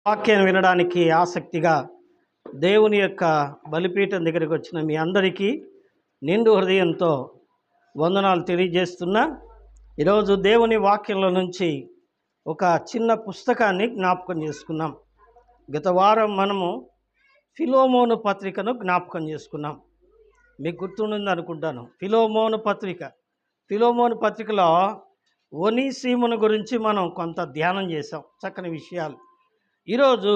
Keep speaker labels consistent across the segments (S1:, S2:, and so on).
S1: వాక్యాన్ని వినడానికి ఆసక్తిగా దేవుని యొక్క బలిపీఠం దగ్గరికి వచ్చిన మీ అందరికీ నిండు హృదయంతో వందనాలు తెలియజేస్తున్నా. ఈరోజు దేవుని వాక్యంలో నుంచి ఒక చిన్న పుస్తకాన్ని జ్ఞాపకం చేసుకున్నాం. గత వారం మనము ఫిలోమోను పత్రికను జ్ఞాపకం చేసుకున్నాం. మీకు గుర్తుంటుంది అనుకుంటాను. ఫిలోమోను పత్రికలో ఒనీసీమును గురించి మనం కొంత ధ్యానం చేసాం. చక్కని విషయాలు. ఈరోజు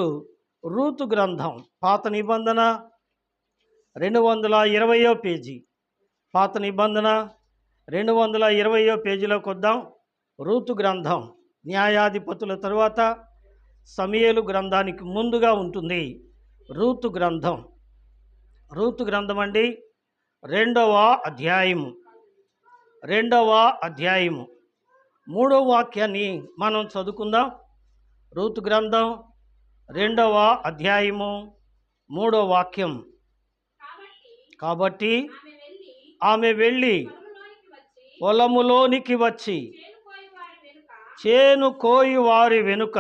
S1: రూతు గ్రంథం పాత నిబంధన 220వ పేజీ, పాత నిబంధన 220వ పేజీలోకి వద్దాం. రూతు గ్రంథం న్యాయాధిపతుల తరువాత సమూయేలు గ్రంథానికి ముందుగా ఉంటుంది. రూతు గ్రంథం అండి, రెండవ అధ్యాయము 3వ వాక్యాన్ని మనం చదువుకుందాం. రూతు గ్రంథం 2వ అధ్యాయము 3వ వాక్యం. కాబట్టి ఆమె వెళ్ళి పొలములోనికి వచ్చి చేను కోయి వారి వెనుక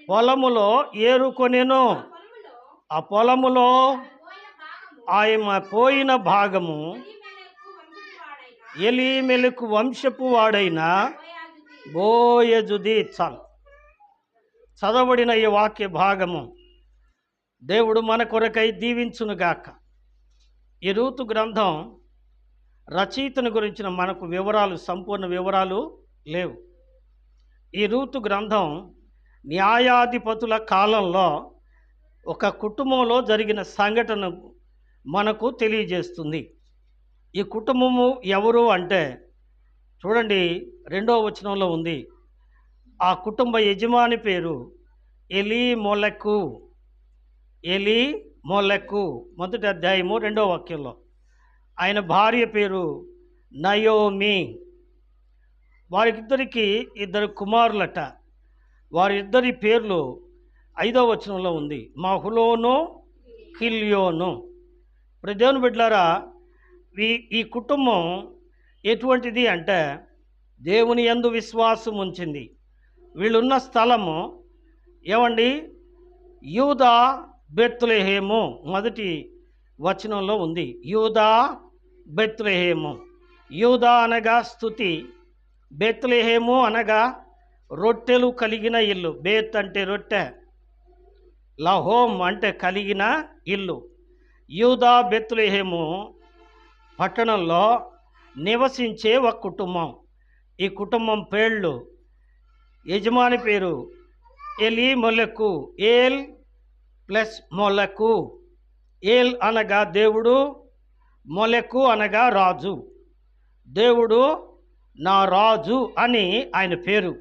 S1: పొలములో ఏరుకొనెను. ఆ పొలములో ఆమె పోయిన భాగము ఎలీమెలకు వంశపు వాడైన బోయజుది. చదవబడిన ఈ వాక్య భాగము దేవుడు మన కొరకై దీవించునుగాక. ఈ రూతు గ్రంథం రచయితను గురించిన మనకు సంపూర్ణ వివరాలు లేవు. ఈ రూతు గ్రంథం న్యాయాధిపతుల కాలంలో ఒక కుటుంబంలో జరిగిన సంఘటన మనకు తెలియజేస్తుంది. ఈ కుటుంబము ఎవరు అంటే చూడండి, 2వ వచనంలో ఉంది. ఆ కుటుంబ యజమాని పేరు ఎలీమెలకు. మొదటి అధ్యాయము 2వ వాక్యంలో. ఆయన భార్య పేరు నయోమి. వారిద్దరికి 2 కుమారులట. వారిద్దరి పేర్లు 5వ వచనంలో ఉంది, మహులోను, కిల్యోను. దేవుని బిడ్డలారా, ఈ కుటుంబం ఎటువంటిది అంటే దేవుని యందు విశ్వాసం ఉంచింది. వీళ్ళున్న స్థలము ఏమండి, యూదా బెత్లెహేము. మొదటి వచనంలో ఉంది యూదా బెత్లెహేము. యూదా అనగా స్తుతి, బెత్లెహేము అనగా రొట్టెలు కలిగిన ఇల్లు. బేత్ అంటే రొట్టె, లహోమ్ అంటే కలిగిన ఇల్లు. యూదా బెత్లెహేము పట్టణంలో నివసించే ఒక కుటుంబం. ఈ కుటుంబం పేర్లు, యజమాని పేరు ఎలీమెలకు. ఏల్ ప్లస్ మొలకు. ఏల్ అనగా దేవుడు, మొలకు అనగా రాజు. దేవుడు నా రాజు అని ఆయన పేరు.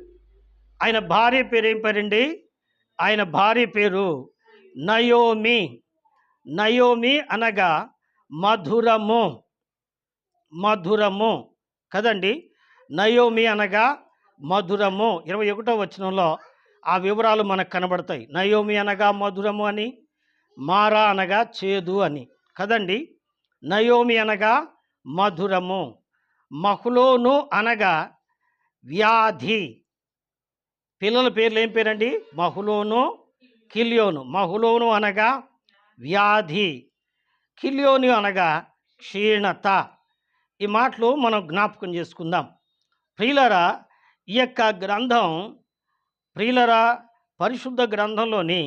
S1: ఆయన భార్య పేరు ఏం పేరండి? ఆయన భార్య పేరు నయోమి. నయోమి అనగా మధురము కదండి. నయోమి అనగా మధురము. 21వ వచనంలో ఆ వివరాలు మనకు కనబడతాయి. నయోమి అనగా మధురము అని, మారా అనగా చేదు అని కదండి. నయోమి అనగా మధురము. మహులోను అనగా వ్యాధి. పిల్లల పేర్లు ఏం పేరండి? మహులోను, కిల్యోను. మహులోను అనగా వ్యాధి, కిల్యోను అనగా క్షీణత. ఈ మాటలు మనం జ్ఞాపకం చేసుకుందాం. ప్రియులరా, ఈ యొక్క గ్రంథం పరిశుద్ధ గ్రంథంలోని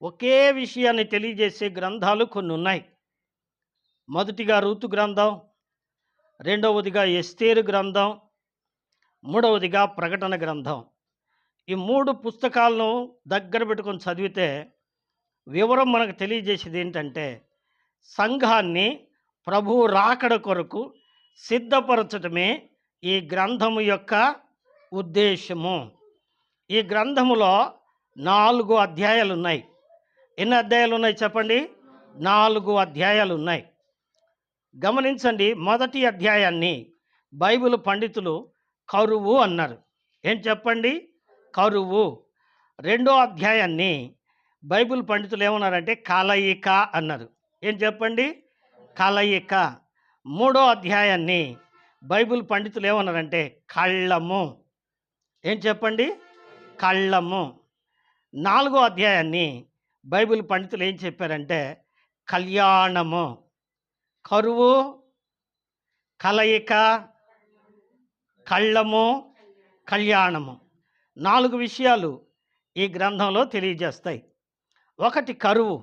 S1: ఒకే విషయాన్ని తెలియజేసే గ్రంథాలు కొన్ని ఉన్నాయి. మొదటిగా రూతు గ్రంథం, రెండవదిగా ఎస్తేరు గ్రంథం, మూడవదిగా ప్రకటన గ్రంథం. ఈ 3 పుస్తకాలను దగ్గర పెట్టుకొని చదివితే వివరం మనకు తెలియజేసేది ఏంటంటే, సంఘాన్ని ప్రభువు రాకడ కొరకు సిద్ధపరచటమే ఈ గ్రంథము యొక్క ఉద్దేశము. ఈ గ్రంథములో 4 అధ్యాయాలు ఉన్నాయి. ఎన్ని అధ్యాయాలు ఉన్నాయి చెప్పండి? 4 అధ్యాయాలు ఉన్నాయి. గమనించండి, మొదటి అధ్యాయాన్ని బైబిల్ పండితులు కరువు అన్నారు. ఏం చెప్పండి? కరువు. 2వ అధ్యాయాన్ని బైబిల్ పండితులు ఏమన్నారంటే కలయిక అన్నారు. ఏం చెప్పండి? కలయిక. 3వ అధ్యాయాన్ని బైబిల్ పండితులు ఏమన్నారంటే కళ్ళము. ఏం చెప్పండి? కళ్ళము. 4వ అధ్యాయాన్ని బైబిల్ పండితులు ఏం చెప్పారంటే కళ్యాణము, కరువు, కలయిక, కళ్ళము, కళ్యాణము 4 విషయాలు ఈ గ్రంథంలో తెలియజేస్తాయి. ఒకటి కరువు.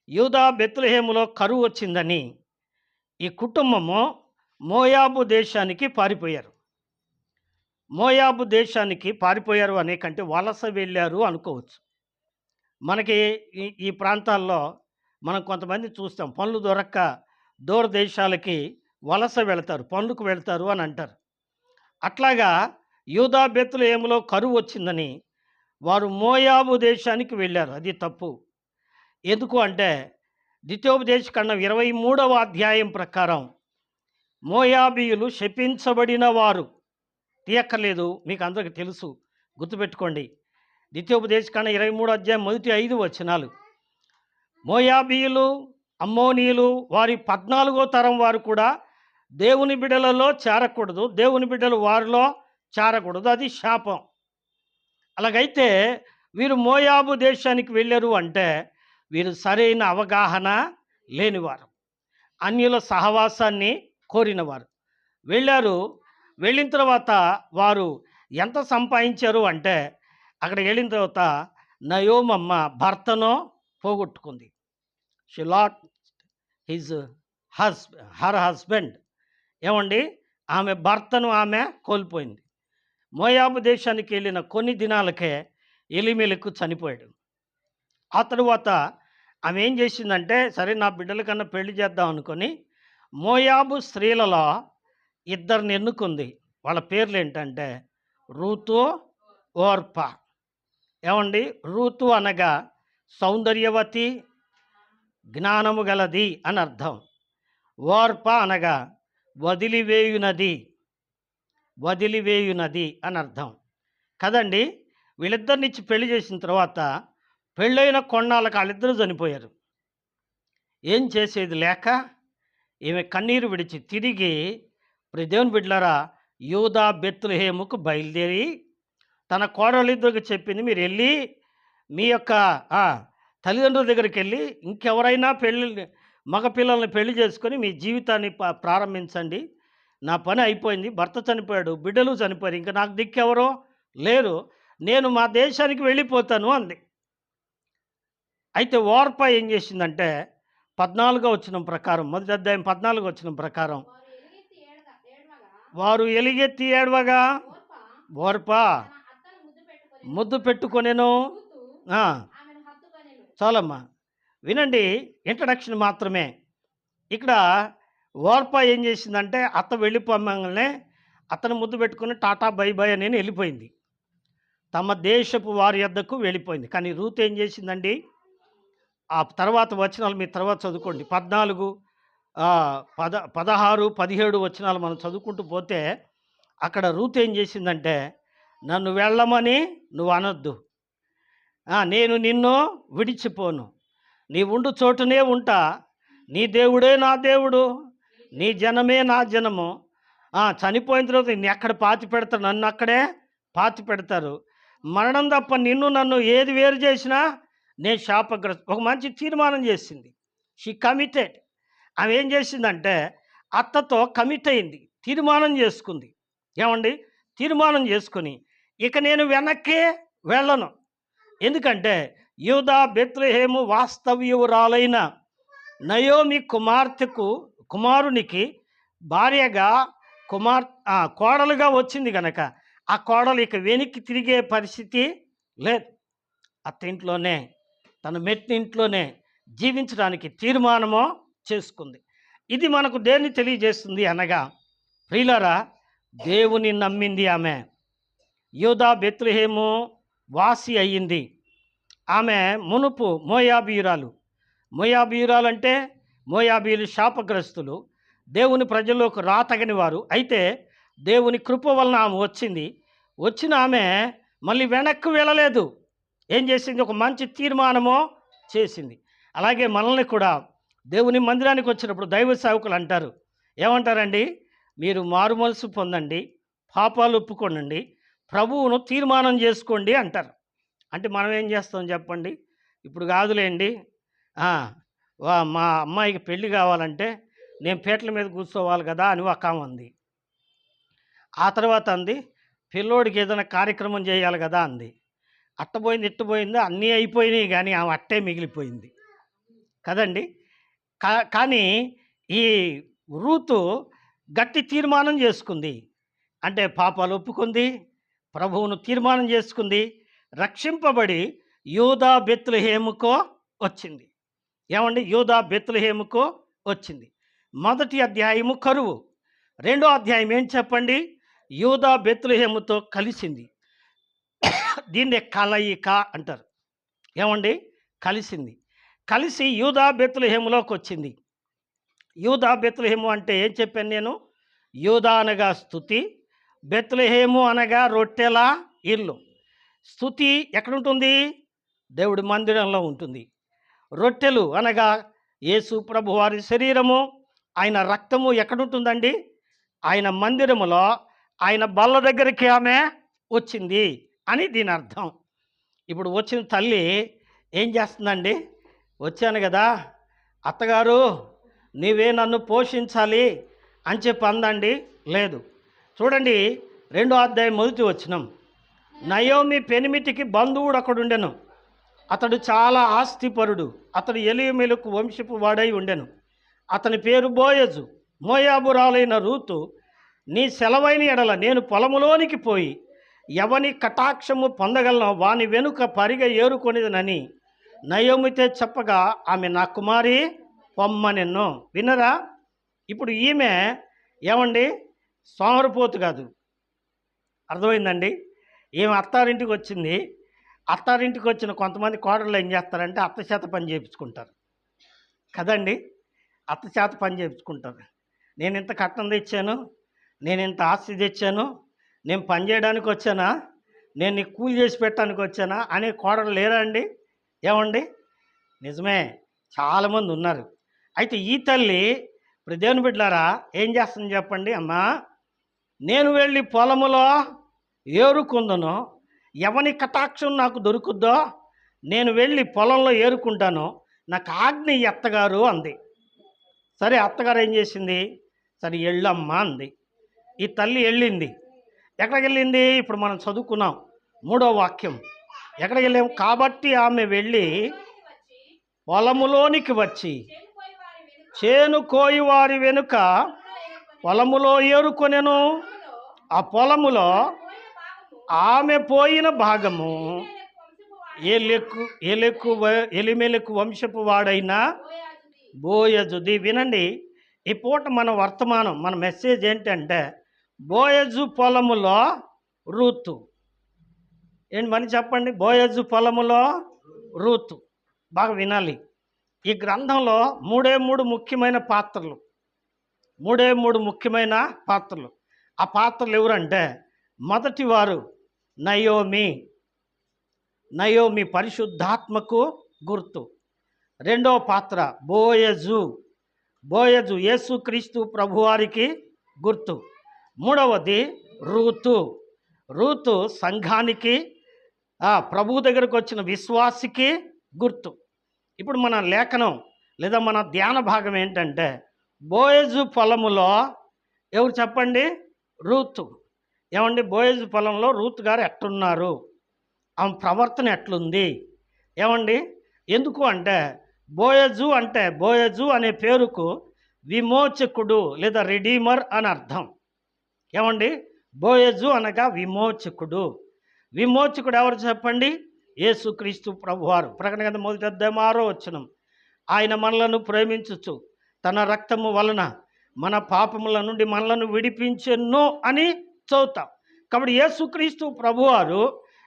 S1: యూదా బెత్లెహేములో కరువు వచ్చిందని ఈ కుటుంబము మోయాబు దేశానికి పారిపోయారు. మోయాబు దేశానికి పారిపోయారు అనే కంటే వలస వెళ్ళారు అనుకోవచ్చు. మనకి ఈ ప్రాంతాల్లో మనం కొంతమంది చూస్తాం, పనులు దొరక్క దూర దేశాలకి వలస వెళతారు, పనులకు వెళతారు అని అంటారు. అట్లాగా యూదా బెత్లెహేములో కరువు వచ్చిందని వారు మోయాబు దేశానికి వెళ్ళారు. అది తప్పు. ఎందుకు అంటే ద్వితీయోపదేశకాండం 23వ అధ్యాయం ప్రకారం మోయాబీయులు శపించబడిన వారు. తీయక్కర్లేదు, మీకు అందరికీ తెలుసు, గుర్తుపెట్టుకోండి. ద్వితీయోపదేశకాండం 23వ అధ్యాయం మొదటి 5 వచనాలు. మోయాబీయులు, అమ్మోనీయులు వారి 14వ తరం వారు కూడా దేవుని బిడ్డలలో చేరకూడదు, దేవుని బిడ్డలు వారిలో చేరకూడదు, అది శాపం. అలాగైతే వీరు మోయాబు దేశానికి వెళ్ళారు అంటే వీరు సరైన అవగాహన లేనివారు, అన్యుల సహవాసాన్ని కోరినవారు. వెళ్ళారు. వెళ్ళిన తర్వాత వారు ఎంత సంపాదించారు అంటే అక్కడ వెళ్ళిన తర్వాత నయోమమ్మ భర్తను పోగొట్టుకుంది. She lot her husband. ఏమండి, ఆమె భర్తను ఆమె కోల్పోయింది. మోయాబు దేశానికి వెళ్ళిన కొన్ని దినాలకే ఎలిమెలకు చనిపోయాడు. ఆ తరువాత ఆమె ఏం చేసిందంటే, సరే నా బిడ్డల కన్నా పెళ్లి చేద్దాం అనుకొని మోయాబు స్త్రీలలో 2 ఎన్నుకుంది. వాళ్ళ పేర్లు ఏంటంటే రూతు, ఓర్పా. ఏమండి, రూతు అనగా సౌందర్యవతి, జ్ఞానము గలది అని అర్థం. ఓర్పా అనగా వదిలివేయునది అని అర్థం కదండి. వీళ్ళిద్దరినిచ్చి పెళ్లి చేసిన తర్వాత పెళ్ళైన కొన్నాళ్ళకి వాళ్ళిద్దరూ చనిపోయారు. ఏం చేసేది లేక ఈమె కన్నీరు విడిచి తిరిగి దేవుని బిడ్డలారా యూదా బెత్లెహేముకు బయలుదేరి తన కోడలిద్దరికి చెప్పింది, మీరు వెళ్ళి మీ యొక్క తల్లిదండ్రుల దగ్గరికి వెళ్ళి ఇంకెవరైనా మగ పిల్లల్ని పెళ్లి చేసుకొని మీ జీవితాన్ని ప్రారంభించండి. నా పని అయిపోయింది, భర్త చనిపోయాడు, బిడ్డలు చనిపోయారు, ఇంకా నాకు దిక్కెవరో లేరు, నేను మా దేశానికి వెళ్ళిపోతాను అంది. అయితే ఓర్పా ఏం చేసిందంటే 14వ వచనం ప్రకారం, మొదటి అధ్యాయం 14వ వచనం ప్రకారం, వారు ఎలుగెత్తి ఏడవగా ఓర్పా ముద్దు పెట్టుకొనెను. చాలమ్మా, వినండి, ఇంట్రడక్షన్ మాత్రమే. ఇక్కడ ఓర్పా ఏం చేసిందంటే అత్త వెళ్ళిపోమ్మగానే అతను ముద్దు పెట్టుకుని టాటా బై బై అని వెళ్ళిపోయింది, తమ దేశపు వారి యొద్దకు వెళ్ళిపోయింది. కానీ రూత్ ఏం చేసిందండి, ఆ తర్వాత వచనాలు మీరు తర్వాత చదువుకోండి. 14, 16, 17 వచనాలు మనం చదువుకుంటూ పోతే అక్కడ రూత్ ఏం చేసిందంటే, నన్ను వెళ్ళమని నువ్వు అనొద్దు, నేను నిన్ను విడిచిపోను, నీ ఉండు చోటునే ఉంటా, నీ దేవుడే నా దేవుడు, నీ జనమే నా జనము, చనిపోయిన తర్వాత నిన్ను ఎక్కడ పాతి పెడతారు, నన్ను అక్కడే పాతి పెడతారు, మరణం తప్ప నన్ను ఏది వేరు చేసినా నేను శాపగ్రస్త. ఒక మంచి తీర్మానం చేసింది. She committed. ఆమె ఏం చేసిందంటే అత్తతో కమిట్ అయింది, తీర్మానం చేసుకుంది. ఏమండి, తీర్మానం చేసుకుని ఇక నేను వెనక్కి వెళ్ళను. ఎందుకంటే యూదా బెత్లెహేము వాస్తవ్యురాలైన నయోమి కుమారునికి భార్యగా కోడలుగా వచ్చింది కనుక ఆ కోడలు ఇక వెనక్కి తిరిగే పరిస్థితి లేదు. అత్తింట్లోనే, తన మెట్టింట్లోనే జీవించడానికి తీర్మానము చేసుకుంది. ఇది మనకు దేన్ని తెలియజేస్తుంది అనగా, ప్రియులారా, దేవుని నమ్మింది ఆమె. యూదా బెత్లెహేము వాసి అయ్యింది. ఆమె మునుపు మోయాబీయురాలు అంటే మోయాబీయులు శాపగ్రస్తులు, దేవుని ప్రజల్లోకి రాతగని వారు. అయితే దేవుని కృప వలన ఆమె వచ్చిన ఆమె మళ్ళీ వెనక్కి వెళ్ళలేదు. ఏం చేసింది, ఒక మంచి తీర్మానము చేసింది. అలాగే మనల్ని కూడా దేవుని మందిరానికి వచ్చినప్పుడు దైవ సేవకులు అంటారు, ఏమంటారండి, మీరు మారు మనసు పొందండి, పాపాలు ఒప్పుకోండి, ప్రభువును తీర్మానం చేసుకోండి అంటారు. అంటే మనం ఏం చేస్తాం చెప్పండి? ఇప్పుడు కాదులేండి. ఆ! మా అమ్మాయికి పెళ్లి కావాలంటే నేను పీటల మీద కూర్చోవాలి కదా అని ఒక ఆమె అంది. ఆ తర్వాత అంది, పిల్లోడికి ఏదైనా కార్యక్రమం చేయాలి కదా అంది. అట్టబోయింది, ఇట్టబోయింది, అన్నీ అయిపోయినాయి కానీ ఆమె అట్టే మిగిలిపోయింది కదండి. కానీ ఈ రూతు గట్టి తీర్మానం చేసుకుంది. అంటే పాపాలు ఒప్పుకుంది, ప్రభువును తీర్మానం చేసుకుంది, రక్షింపబడి యూదా బెత్లెహేముకో వచ్చింది. ఏమండి? యూదా బెత్లెహేముకో వచ్చింది. మొదటి అధ్యాయము కరువు, రెండో అధ్యాయం ఏం చెప్పండి? యూదా బెత్లెహేముతో కలిసింది. దీన్నే కలయిక అంటారు. ఏమండి? కలిసింది. కలిసి యూదా బెత్లెహేములోకి వచ్చింది. యూదా బెత్లెహేము అంటే ఏం చెప్పాను నేను? యూదా అనగా స్తుతి, బెత్లెహేము అనగా రొట్టెల ఇల్లు. స్తుతి ఎక్కడుంటుంది? దేవుడి మందిరంలో ఉంటుంది. రొట్టెలు అనగా యేసు ప్రభు వారి శరీరము, ఆయన రక్తము ఎక్కడుంటుందండి? ఆయన మందిరములో, ఆయన బల్ల దగ్గరికి ఆమె వచ్చింది అని దీని అర్థం. ఇప్పుడు వచ్చిన తల్లి ఏం చేస్తుందండి? వచ్చాను కదా అత్తగారు, నీవే నన్ను పోషించాలి అని చెప్పి అందండి? లేదు. చూడండి, 2వ అధ్యాయం 1వ వచనం. నయోమి పెనిమిటికి బంధువుడు ఒకడుండెను. అతడు చాలా ఆస్తిపరుడు. అతడు ఎలీమెలకు వంశపు వాడై ఉండెను. అతని పేరు బోయజు. మోయాబురాలైన రూతు, నీ సెలవైన ఎడల నేను పొలములోనికి పోయి ఎవని కటాక్షము పొందగలనో వాని వెనుక పరిగ ఏరుకొనిదనని నయోమితే చెప్పగా, ఆమె నా కుమారి పొమ్మనెన్నో. విన్నరా? ఇప్పుడు ఈమె ఏమండి? సోమరిపోతు కాదు. అర్థమైందండి? ఈమె అత్తారింటికి వచ్చింది. అత్తారింటికి వచ్చిన కొంతమంది కోడళ్ళు ఏం చేస్తారంటే అత్త చేత పని చేయించుకుంటారు కదండి. అత్త చేత పని చేయించుకుంటారు. నేను ఇంత కట్నం తెచ్చాను, నేను ఇంత ఆస్తి తెచ్చాను, నేను పని చేయడానికి వచ్చానా, నేను నీకు కూలి చేసి పెట్టడానికి వచ్చానా అనే కోడలు లేరా అండి? ఏమండి? నిజమే, చాలామంది ఉన్నారు. అయితే ఈ తల్లి ఇప్పుడు దేవుని బిడ్డలారా ఏం చేస్తుంది చెప్పండి? అమ్మా, నేను వెళ్ళి పొలములో ఏరుకుందనో, ఎవని కటాక్షం నాకు దొరుకుద్దో నేను వెళ్ళి పొలంలో ఏరుకుంటాను, నాకు ఆజ్ఞ అత్తగారు అంది. సరే, అత్తగారు ఏం చేసింది? సరే వెళ్ళమ్మా అంది. ఈ తల్లి వెళ్ళింది. ఎక్కడికి వెళ్ళింది? ఇప్పుడు మనం చదువుకున్నాం 3వ వాక్యం. ఎక్కడికి వెళ్ళాము? కాబట్టి ఆమె వెళ్ళి పొలములోనికి వచ్చి చేను కోయి వారి వెనుక పొలములో ఏరుకొనెను. ఆ పొలములో ఆమె పోయిన భాగము ఎలిమెలకు వంశపు వాడైన బోయజుది. వినండి, ఈ పూట మన వర్తమానం, మన మెసేజ్ ఏంటంటే బోయజు పొలములో రూతు. ఏంటి మళ్ళీ చెప్పండి? బోయజు పొలములో రూతు. బాగా వినాలి. ఈ గ్రంథంలో 3 ముఖ్యమైన పాత్రలు, 3 ముఖ్యమైన పాత్రలు. ఆ పాత్రలు ఎవరంటే, మొదటి వారు నయోమి. నయోమి పరిశుద్ధాత్మకు గుర్తు. రెండవ పాత్ర బోయజు. బోయజు యేసుక్రీస్తు ప్రభువారికి గుర్తు. మూడవది రూతు. రూతు సంఘానికి, ప్రభు దగ్గరకు వచ్చిన విశ్వాసికి గుర్తు. ఇప్పుడు మన లేఖనం లేదా మన ధ్యాన భాగం ఏంటంటే, బోయజు పొలములో ఎవరు చెప్పండి? రూతు. ఏమండి? బోయజు పొలంలో రూతు గారు ఎట్లున్నారు, ఆమె ప్రవర్తన ఎట్లుంది? ఏమండి? ఎందుకు అంటే బోయజు అనే పేరుకు విమోచకుడు లేదా రెడీమర్ అని అర్థం. ఏమండి? బోయజు అనగా విమోచకుడు. విమోచకుడు ఎవరు చెప్పండి? యేసుక్రీస్తు ప్రభువారు. ప్రకటన గ్రంథం 1వ అధ్యాయం 6వ వచనం. ఆయన మనలను ప్రేమించుచు తన రక్తము వలన మన పాపముల నుండి మనలను విడిపించెను అని చదువుతాం. కాబట్టి యేసుక్రీస్తు ప్రభువారు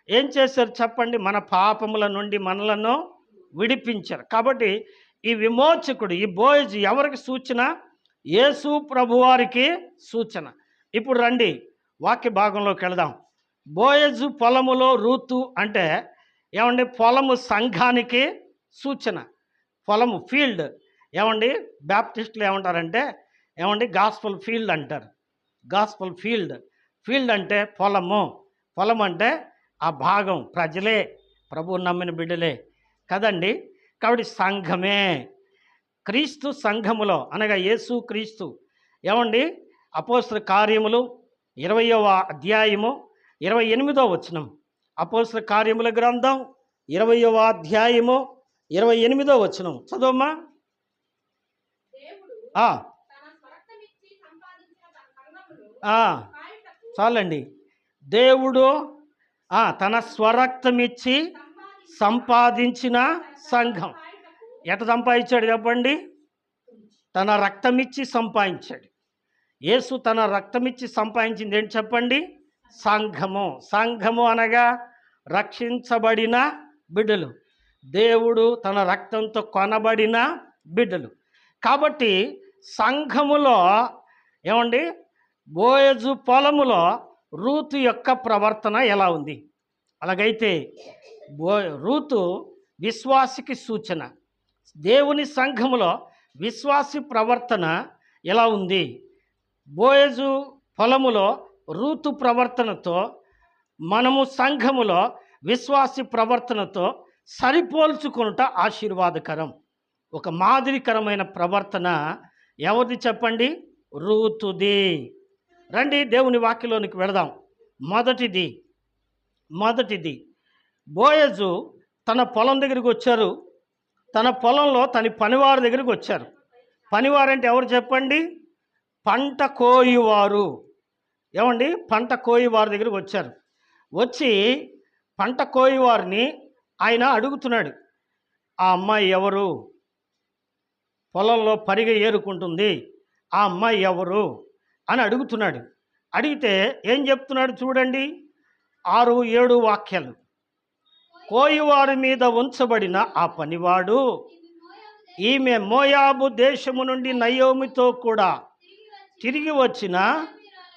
S1: ఏం చేశారు చెప్పండి? మన పాపముల నుండి మనలను విడిపించారు. కాబట్టి ఈ విమోచకుడు, ఈ బోయజు ఎవరికి సూచన? యేసు ప్రభువారికి సూచన. ఇప్పుడు రండి వాక్య భాగంలోకి వెళదాం. బోయజు పొలములో రూతు అంటే ఏమండి? పొలము సంఘానికి సూచన. పొలము ఫీల్డ్. ఏమండి? బ్యాప్టిస్టులు ఏమంటారంటే ఏమండి? గాస్పల్ ఫీల్డ్ అంటారు. Gospel field. ఫీల్డ్ అంటే పొలము. పొలం అంటే ఆ భాగం, ప్రజలే ప్రభువు నమ్మిన బిడ్డలే కదండి. కాబట్టి సంఘమే క్రీస్తు సంఘములో అనగా యేసు క్రీస్తు. ఏమండి, అపోస్తల కార్యములు 20వ అధ్యాయము 28వ వచనం. అపోస్తల కార్యముల గ్రంథం 20వ అధ్యాయము 28వ వచనం చదవమ్మా. చాలండి. దేవుడు తన స్వరక్తమిచ్చి సంపాదించిన సంఘం. ఎట సంపాదించాడు చెప్పండి? తన రక్తమిచ్చి సంపాదించాడు. యేసు తన రక్తమిచ్చి సంపాదించింది ఏంటి చెప్పండి? సంఘము. సంఘము అనగా రక్షించబడిన బిడ్డలు, దేవుడు తన రక్తంతో కొనబడిన బిడ్డలు. కాబట్టి సంఘములో ఏమండి, బోయజు పొలములో రూతు యొక్క ప్రవర్తన ఎలా ఉంది? అలాగైతే రూతు విశ్వాసికి సూచన. దేవుని సంఘములో విశ్వాసి ప్రవర్తన ఎలా ఉంది? బోయజు పొలములో రూతు ప్రవర్తనతో మనము సంఘములో విశ్వాసి ప్రవర్తనతో సరిపోల్చుకొనుట ఆశీర్వాదకరం. ఒక మాదిరికరమైన ప్రవర్తన ఎవరిది చెప్పండి? రూతుది. రండి దేవుని వాక్యలోనికి వెళదాం. మొదటిది బోయజు తన పొలం దగ్గరికి వచ్చారు. తన పొలంలో తన పనివారి దగ్గరికి వచ్చారు. పనివారంటే ఎవరు చెప్పండి? పంట కోయువారు. ఏమండి, పంట కోయువారి దగ్గరికి వచ్చారు. వచ్చి పంట కోయువారిని ఆయన అడుగుతున్నాడు, ఆ అమ్మాయి ఎవరు? పొలంలో పరిగె ఏరుకుంటుంది, ఆ అమ్మాయి ఎవరు అని అడుగుతున్నాడు. అడిగితే ఏం చెప్తున్నాడు చూడండి, 6-7 వాక్యాలు. కోయువారి మీద ఉంచబడిన ఆ పనివాడు, ఈమె మోయాబు దేశము నుండి నయోమితో కూడా తిరిగి వచ్చిన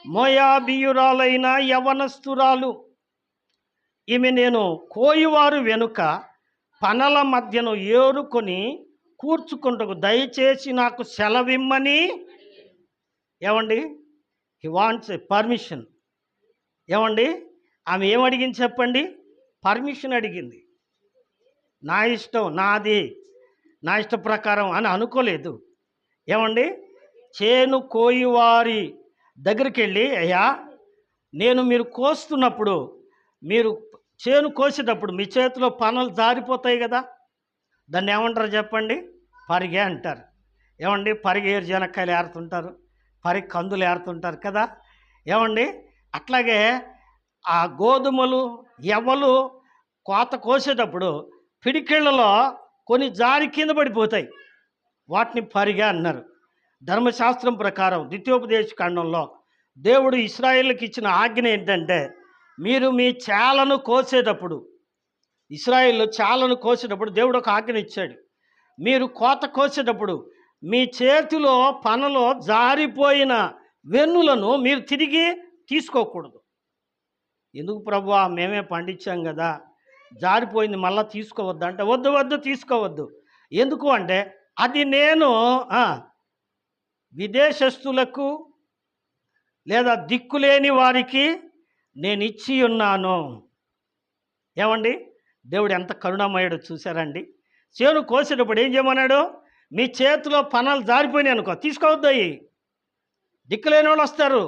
S1: మోయాబీయురాలైన యవనస్తురాలు. ఈమె నేను కోయువారు వెనుక పనల మధ్యను ఏరుకొని కూర్చుకుంటకు దయచేసి నాకు సెలవిమ్మని. ఏమండి, హీ వాంట్స్ పర్మిషన్. ఏమండి, ఆమె ఏమడిగింది చెప్పండి? పర్మిషన్ అడిగింది. నా ఇష్టం, నాది, నా ఇష్ట ప్రకారం అని అనుకోలేదు. ఏమండి, చేను కోయువారి దగ్గరికి వెళ్ళి, అయ్యా నేను మీరు కోస్తున్నప్పుడు, మీరు చేను కోసేటప్పుడు మీ చేతిలో పనులు జారిపోతాయి కదా, దాన్ని ఏమంటారు చెప్పండి? పరిగె అంటారు. ఏమండి, పరిగె ఏరు జనక్కాయలు ఏరుతుంటారు, పరిగె కందులు ఏరుతుంటారు కదా. ఏమండి, అట్లాగే ఆ గోధుమలు ఎవలు కోత కోసేటప్పుడు పిడికిళ్ళలో కొన్ని జారి కింద పడిపోతాయి, వాటిని పరిగె అన్నారు. ధర్మశాస్త్రం ప్రకారం ద్వితీయోపదేశ ఖండంలో దేవుడు ఇశ్రాయేలుకి ఇచ్చిన ఆజ్ఞ ఏంటంటే, మీరు మీ చాలను కోసేటప్పుడు, ఇశ్రాయేలు చాలను కోసేటప్పుడు దేవుడు ఒక ఆజ్ఞ ఇచ్చాడు. మీరు కోత కోసేటప్పుడు మీ చేతిలో పనలో జారిపోయిన వెన్నులను మీరు తిరిగి తీసుకోకూడదు. ఎందుకు ప్రభువా, మేమే పండించాం కదా, జారిపోయింది మళ్ళీ తీసుకోవద్దు అంటే, వద్దు తీసుకోవద్దు. ఎందుకు అంటే, అది నేను విదేశస్తులకు లేదా దిక్కులేని వారికి నేను ఇచ్చి ఉన్నాను. ఏమండి, దేవుడు ఎంత కరుణమయ్యాడో చూసారండి. చేను కోసేటప్పుడు ఏం చేయమన్నాడు? మీ చేతిలో పనులు జారిపోయినాయి అనుకో, తీసుకోవద్దాయి. దిక్కులేని వాళ్ళు వస్తారు,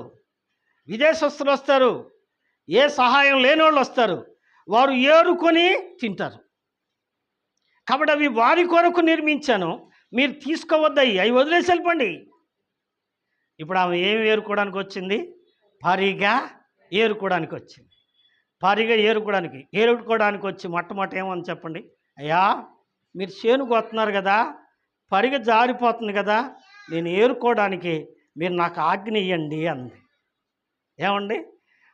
S1: విదేశస్తులు వస్తారు, ఏ సహాయం లేని వాళ్ళు వస్తారు, వారు ఏరుకొని తింటారు. కాబట్టి అవి వారి కొరకు నిర్మించాను, మీరు తీసుకోవద్దాయి, అవి వదిలేసి వెళ్ళిపోండి. ఇప్పుడు ఆమె ఏమి ఏరుకోవడానికి వచ్చింది? పరిగా ఏరుకోవడానికి వచ్చింది. పరిగా ఏరుకోవడానికి వచ్చి మొట్టమొదటి ఏమని చెప్పండి, అయ్యా మీరు చేను కొస్తున్నారు కదా, పరిగ జారిపోతుంది కదా, నేను ఏరుకోవడానికి మీరు నాకు ఆజ్ఞ ఇవ్వండి అంది. ఏమండి,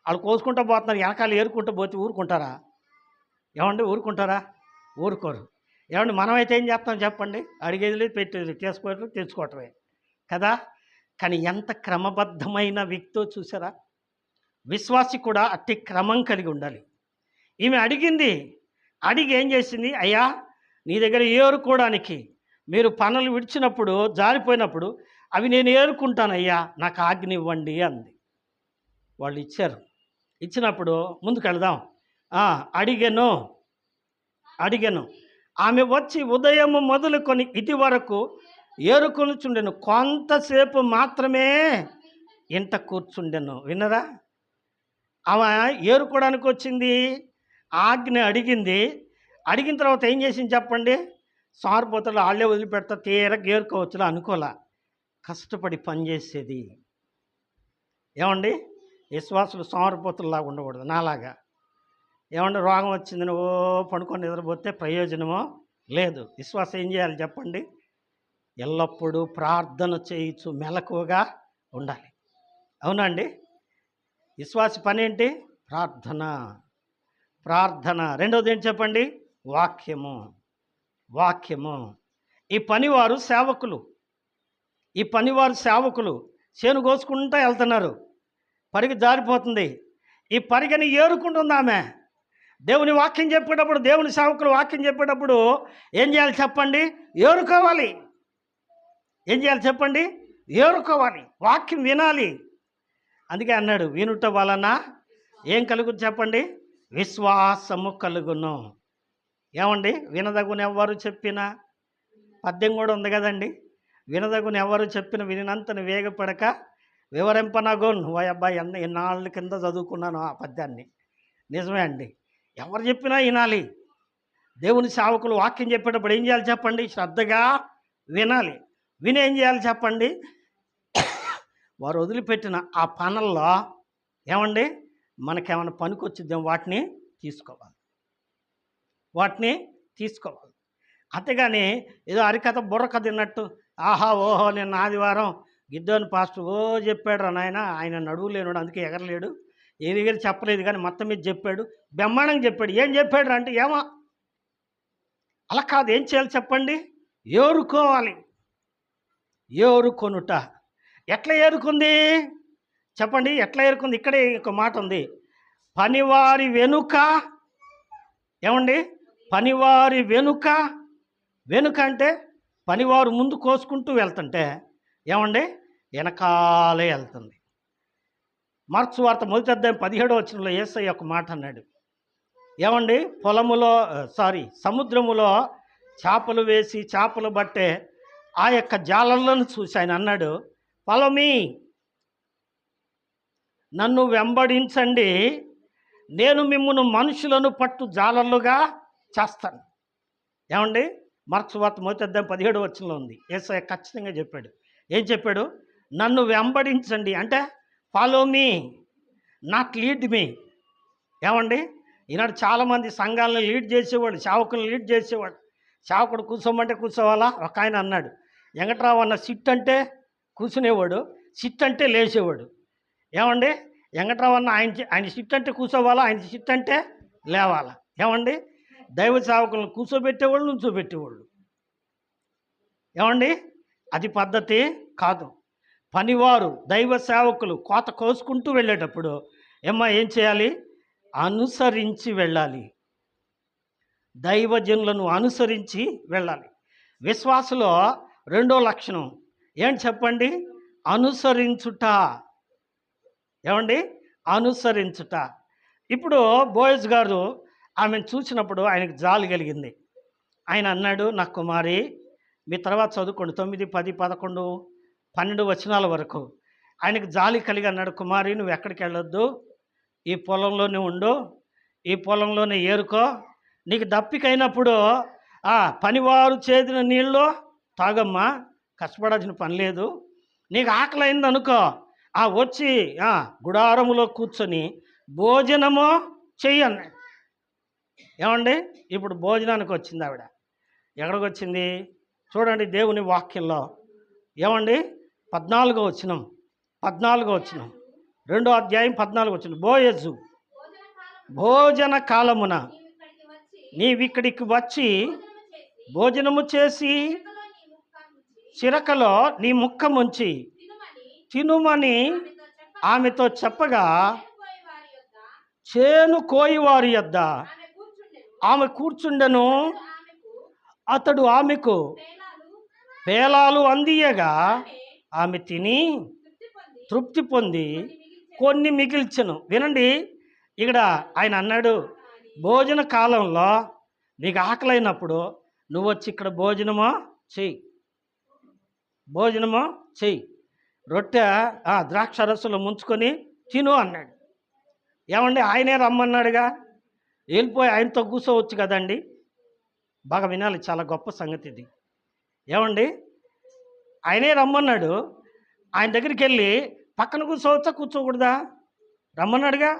S1: వాళ్ళు కోసుకుంటూ పోతున్నారు, వెనకాల ఏరుకుంటూ పోతే ఊరుకుంటారా? ఏమండి, ఊరుకుంటారా? ఊరుకోరు. ఏమండి, మనమైతే ఏం చేస్తాం చెప్పండి? అడిగేది పెట్టేది, చేసుకోవటం తెచ్చుకోవటమే కదా. కానీ ఎంత క్రమబద్ధమైన వ్యక్తో చూసారా? విశ్వాసి కూడా అట్టి క్రమం కలిగి ఉండాలి. ఈమె అడిగి ఏం చేసింది? అయ్యా నీ దగ్గర ఏరుకోవడానికి మీరు పనులు విడిచినప్పుడు, జారిపోయినప్పుడు అవి నేను ఏరుకుంటానయ్యా, నాకు ఆజ్ఞ ఇవ్వండి అంది. వాళ్ళు ఇచ్చారు. ఇచ్చినప్పుడు ముందుకు వెళదాం. అడిగాను, అడిగెను. ఆమె వచ్చి ఉదయము మొదలుకొని ఇది వరకు ఏరుకొనుచుండెను. కొంతసేపు మాత్రమే ఇంట కూర్చుండెను. విన్నరా? ఆమె ఏరుకోవడానికి వచ్చింది, ఆజ్ఞ అడిగింది. అడిగిన తర్వాత ఏం చేసింది చెప్పండి? సారిపోతలు వాళ్ళే వదిలిపెడతా తీరగా ఏరుకోవచ్చులా అనుకోలే. కష్టపడి పనిచేసేది. ఏమండి? విశ్వాసులు సోమరిపోతుల్లాగా ఉండకూడదు, నాలాగా. ఏమంటే రోగం వచ్చిందని పడుకొని నిద్రపోతే ప్రయోజనమో లేదు. విశ్వాసం ఏం చేయాలి చెప్పండి? ఎల్లప్పుడూ ప్రార్థన చేయించు మెలకువగా ఉండాలి. అవునా అండి? విశ్వాస పని ఏంటి? ప్రార్థన. ప్రార్థన. రెండవది ఏంటి చెప్పండి? వాక్యము. వాక్యము. ఈ పనివారు సేవకులు. చేను కోసుకుంటూ వెళ్తున్నారు. పరిగె జారిపోతుంది. ఈ పరిగెని ఏరుకుంటుంది ఆమె. దేవుని వాక్యం చెప్పేటప్పుడు, దేవుని సేవకులు వాక్యం చెప్పేటప్పుడు ఏం చేయాలి చెప్పండి? ఏరుకోవాలి. ఏం చేయాలి చెప్పండి? ఏరుకోవాలి. వాక్యం వినాలి. అందుకే అన్నాడు, వినుట వలన ఏం కలుగుతుంది చెప్పండి? విశ్వాసము కలుగును. ఏమండి? వినదగున ఎవరు చెప్పినా, పద్యం కూడా ఉంది కదండి, వినదగున ఎవరు చెప్పిన వినినంతను వేగపడక వివరింపనగోన్. ఓ అబ్బాయి ఎన్నాళ్ళ కింద చదువుకున్నాను ఆ పద్యాన్ని. నిజమే అండి. ఎవరు చెప్పినా వినాలి. దేవుని సేవకులు వాక్యం చెప్పేటప్పుడు ఏం చేయాలి చెప్పండి? శ్రద్ధగా వినాలి. విని ఏం చేయాలి చెప్పండి? వారు వదిలిపెట్టిన ఆ పనుల్లో ఏమండి మనకేమైనా పనికొచ్చిద్దాం వాటిని తీసుకోవాలి. అంతేగాని ఏదో అరికథ బుర్రకథ తిన్నట్టు ఆహా ఓహో నిన్న ఆదివారం గిద్దోని పాస్టర్ చెప్పాడు రా నాయన, ఆయన నడువు లేనుడు అందుకే ఎగరలేడు, ఎగిరి చెప్పలేదు కానీ మొత్తం మీద చెప్పాడు, బ్రహ్మాండంగా చెప్పాడు. ఏం చెప్పాడు అంటే ఏమో అలా కాదు. ఏం చేయాలి చెప్పండి? ఏరుకోవాలి. ఏరుకొనుట. ఎట్లా ఏరుకుంది చెప్పండి? ఎట్లా ఏరుకుంది? ఇక్కడే ఒక మాట ఉంది, పనివారి వెనుక. ఏమండి? పనివారి వెనుక అంటే పనివారు ముందు కోసుకుంటూ వెళ్తుంటే ఏమండి వెనకాలే వెళ్తుంది. మార్క్స్ వార్త 1వ అధ్యాయం 17వ వచనంలో యేసయ్య ఒక మాట అన్నాడు. ఏమండి? సముద్రములో చేపలు వేసి చేపలు పట్టే ఆ యొక్క జాలర్లను చూసి ఆయన అన్నాడు, ఫాలో మీ, నన్ను వెంబడించండి, నేను మిమ్మును మనుషులను పట్టు జాలర్లుగా చేస్తాను. ఏమండి? మార్క్స్ వార్త 1వ అధ్యాయం 17వ వచనంలో ఉంది. యేసయ్య ఖచ్చితంగా చెప్పాడు. ఏం చెప్పాడు? నన్ను వెంబడించండి అంటే follow me, not lead me. ఏమండి? ఈనాడు చాలామంది సంఘాలను లీడ్ చేసేవాడు, సేవకులను లీడ్ చేసేవాడు. సేవకుడు కూర్చోమంటే కూర్చోవాలా? ఒక ఆయన అన్నాడు, వెంకట్రావు అన్న సిట్ అంటే కూర్చునేవాడు, సిట్ అంటే లేచేవాడు. ఏమండి? వెంకట్రావు అన్న ఆయన సిట్ అంటే కూర్చోవాలా, ఆయన సిట్ అంటే లేవాలా? ఏమండి? దైవ సేవకులను కూర్చోబెట్టేవాళ్ళు, నుంచోబెట్టేవాళ్ళు. ఏమండి? అది పద్ధతి కాదు. పనివారు దైవ సేవకులు కోత కోసుకుంటూ వెళ్ళేటప్పుడు ఏం చేయాలి? అనుసరించి వెళ్ళాలి. దైవజనులను అనుసరించి వెళ్ళాలి. విశ్వాసలో రెండో లక్షణం ఏంటి చెప్పండి? అనుసరించుట. ఏమండి? అనుసరించుట. ఇప్పుడు బోయజ్ గారు ఆమెను చూసినప్పుడు ఆయనకు జాలి కలిగింది. ఆయన అన్నాడు, నా కుమారి, మీ తర్వాత చదువుకోండి 9, 10, 11, 12 వచనాల వరకు. ఆయనకు జాలి కలిగి అన్నాడు, కుమారి నువ్వు ఎక్కడికి వెళ్ళొద్దు, ఈ పొలంలోనే ఉండు, ఈ పొలంలోనే ఏరుకో, నీకు దప్పికైనప్పుడు పనివారు చేదిన నీళ్ళు తాగమ్మా, కష్టపడాల్సిన పని లేదు. నీకు ఆకలి అయిందనుకో వచ్చి గుడారములో కూర్చొని భోజనము చెయ్యన్నాడు. ఏమండి? ఇప్పుడు భోజనానికి వచ్చింది ఆవిడ. ఎక్కడికి వచ్చింది చూడండి దేవుని వాక్యంలో. ఏమండి? 14వ వచనం, 2వ అధ్యాయం 14వ వచనం. బోయజు భోజన కాలమున నీవిక్కడికి వచ్చి భోజనము చేసి చిరకలో నీ ముక్క ముంచి తినుమని ఆమెతో చెప్పగా, చేను కోయివారి యొద్ద ఆమె కూర్చుండెను. అతడు ఆమెకు పేలాలు అందియగా ఆమె తిని తృప్తి పొంది కొన్ని మిగిల్చెను. వినండి, ఇక్కడ ఆయన అన్నాడు, భోజన కాలంలో నీకు ఆకలైనప్పుడు నువ్వు వచ్చి ఇక్కడ భోజనమో చెయ్యి, భోజనమో చెయ్యి, రొట్టె ద్రాక్ష రసంలో ముంచుకొని తిను అన్నాడు. ఏమండి, ఆయనే రమ్మన్నాడుగా, వెళ్ళిపోయి ఆయనతో కూర్చోవచ్చు కదండి. బాగా వినాలి, చాలా గొప్ప సంగతి ఇది. ఏమండి, ఆయనే రమ్మన్నాడు, ఆయన దగ్గరికి వెళ్ళి పక్కన కూర్చోవచ్చా కూర్చోకూడదా? రమ్మన్నాడుగా,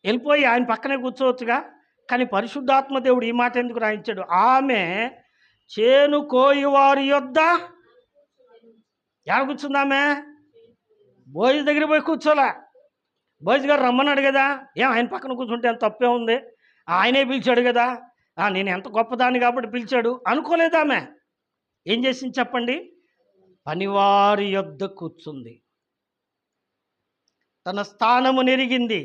S1: వెళ్ళిపోయి ఆయన పక్కనే కూర్చోవచ్చుగా. కానీ పరిశుద్ధాత్మ దేవుడు ఈ మాట ఎందుకు రాయించాడు? ఆమె చేను కోయివారి యొద్ద ఎక్కడ కూర్చుంది? ఆమె భోజు దగ్గర పోయి కూర్చోలే. భోజు గారు రమ్మన్నాడు కదా, ఆయన పక్కన కూర్చుంటే ఎంత తప్పే ఉంది, ఆయనే పిలిచాడు కదా, నేను ఎంత గొప్పదాన్ని కాబట్టి పిలిచాడు అనుకోలేదు. ఆమె ఏం చేసింది చెప్పండి? పనివారి యొద్ద కూర్చుంది, తన స్థానము నెరిగింది.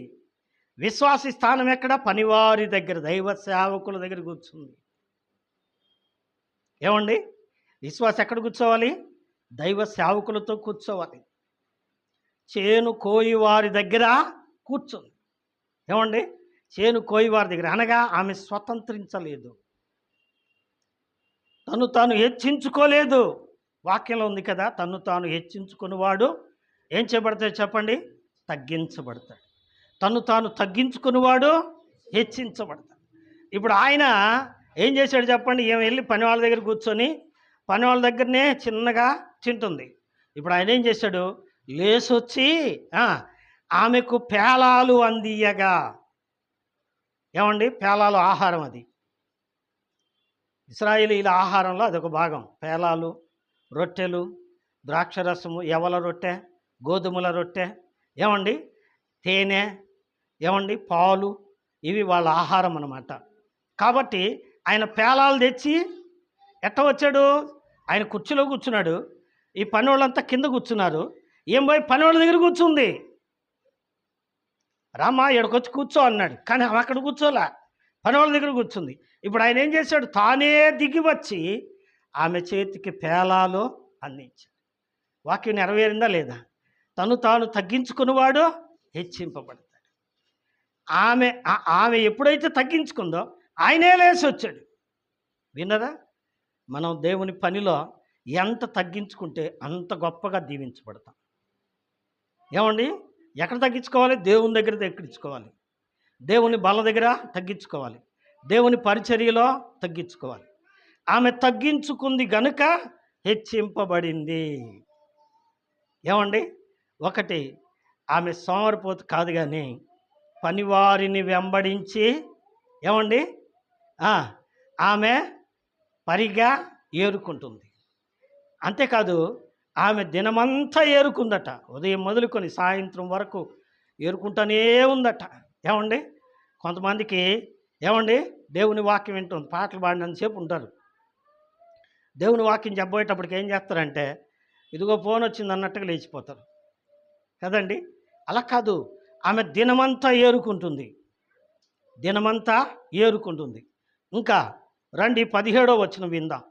S1: విశ్వాసి స్థానం ఎక్కడ? పనివారి దగ్గర, దైవ సేవకుల దగ్గర కూర్చుంది. ఏమండి, విశ్వాసి ఎక్కడ కూర్చోవాలి? దైవ సేవకులతో కూర్చోవాలి. చేను కోయివారి దగ్గర కూర్చుంది. ఏమండి, చేను కోయివారి దగ్గర అనగా ఆమె స్వతంత్రించలేదు, తను తాను హెచ్చించుకోలేదు. వాక్యంలో ఉంది కదా, తను తాను హెచ్చించుకునేవాడు ఏం చేయబడతాడు చెప్పండి? తగ్గించబడతాడు. తను తాను తగ్గించుకునేవాడు హెచ్చించబడతాడు. ఇప్పుడు ఆయన ఏం చేశాడు చెప్పండి? ఏం వెళ్ళి పని వాళ్ళ దగ్గర కూర్చొని పని వాళ్ళ దగ్గరనే చిన్నగా తింటుంది. ఇప్పుడు ఆయన ఏం చేశాడు? లేసొచ్చి ఆమెకు పేలాలు అందియగా. ఏమండి, పేలాలు ఆహారం, అది ఇశ్రాయేలీల ఆహారంలో అదొక భాగం. పేలాలు, రొట్టెలు, ద్రాక్షరసము, యవల రొట్టె, గోధుమల రొట్టె, ఏమండి తేనె, ఏమండి పాలు, ఇవి వాళ్ళ ఆహారం అన్నమాట. కాబట్టి ఆయన పేలాలు తెచ్చి ఎట్ట వచ్చాడు? ఆయన కుర్చీలో కూర్చున్నాడు, ఈ పని వాళ్ళంతా కింద కూర్చున్నారు. ఏం పోయి పని వాళ్ళ దగ్గర కూర్చుంది. రామా ఎక్కడికొచ్చి కూర్చో అన్నాడు, కానీ ఆమె అక్కడ కూర్చోలే, పని వాళ్ళ దగ్గర కూర్చుంది. ఇప్పుడు ఆయన ఏం చేశాడు? తానే దిగి వచ్చి ఆమె చేతికి పేలాలు అందించాడు. వాక్యం నెరవేరిందా లేదా? తను తాను తగ్గించుకునేవాడు హెచ్చింపబడతాడు. ఆమె ఎప్పుడైతే తగ్గించుకుందో ఆయనే లేచి వచ్చాడు. విన్నరా? మనం దేవుని పనిలో ఎంత తగ్గించుకుంటే అంత గొప్పగా దీవించబడతాం. ఏమండి, ఎక్కడ తగ్గించుకోవాలి? దేవుని దగ్గర తగ్గించుకోవాలి, దేవుని బల దగ్గర తగ్గించుకోవాలి, దేవుని పరిచర్యలో తగ్గించుకోవాలి. ఆమె తగ్గించుకుంది గనుక హెచ్చింపబడింది. ఏమండి, ఒకటి ఆమె సోమరిపోతు కాదు, కానీ పనివారిని వెంబడించి ఏమండి ఆమె పరిగా ఏరుకుంటుంది. అంతేకాదు, ఆమె దినమంతా ఏరుకుందట, ఉదయం మొదలుకొని సాయంత్రం వరకు ఏరుకుంటానే ఉందట. ఏమండి, కొంతమందికి ఏమండి దేవుని వాక్యం వింటుంది, పాటలు పాడినంతసేపు ఉంటారు. దేవుని వాక్యం చెప్పబోయేటప్పటికి ఏం చేస్తారంటే, ఇదిగో ఫోన్ వచ్చింది అన్నట్టుగా లేచిపోతారు కదండి. అలా కాదు, ఆమె దినమంతా ఏరుకుంటుంది, దినమంతా ఏరుకుంటుంది. ఇంకా రండి 17వ వచనం విందాం.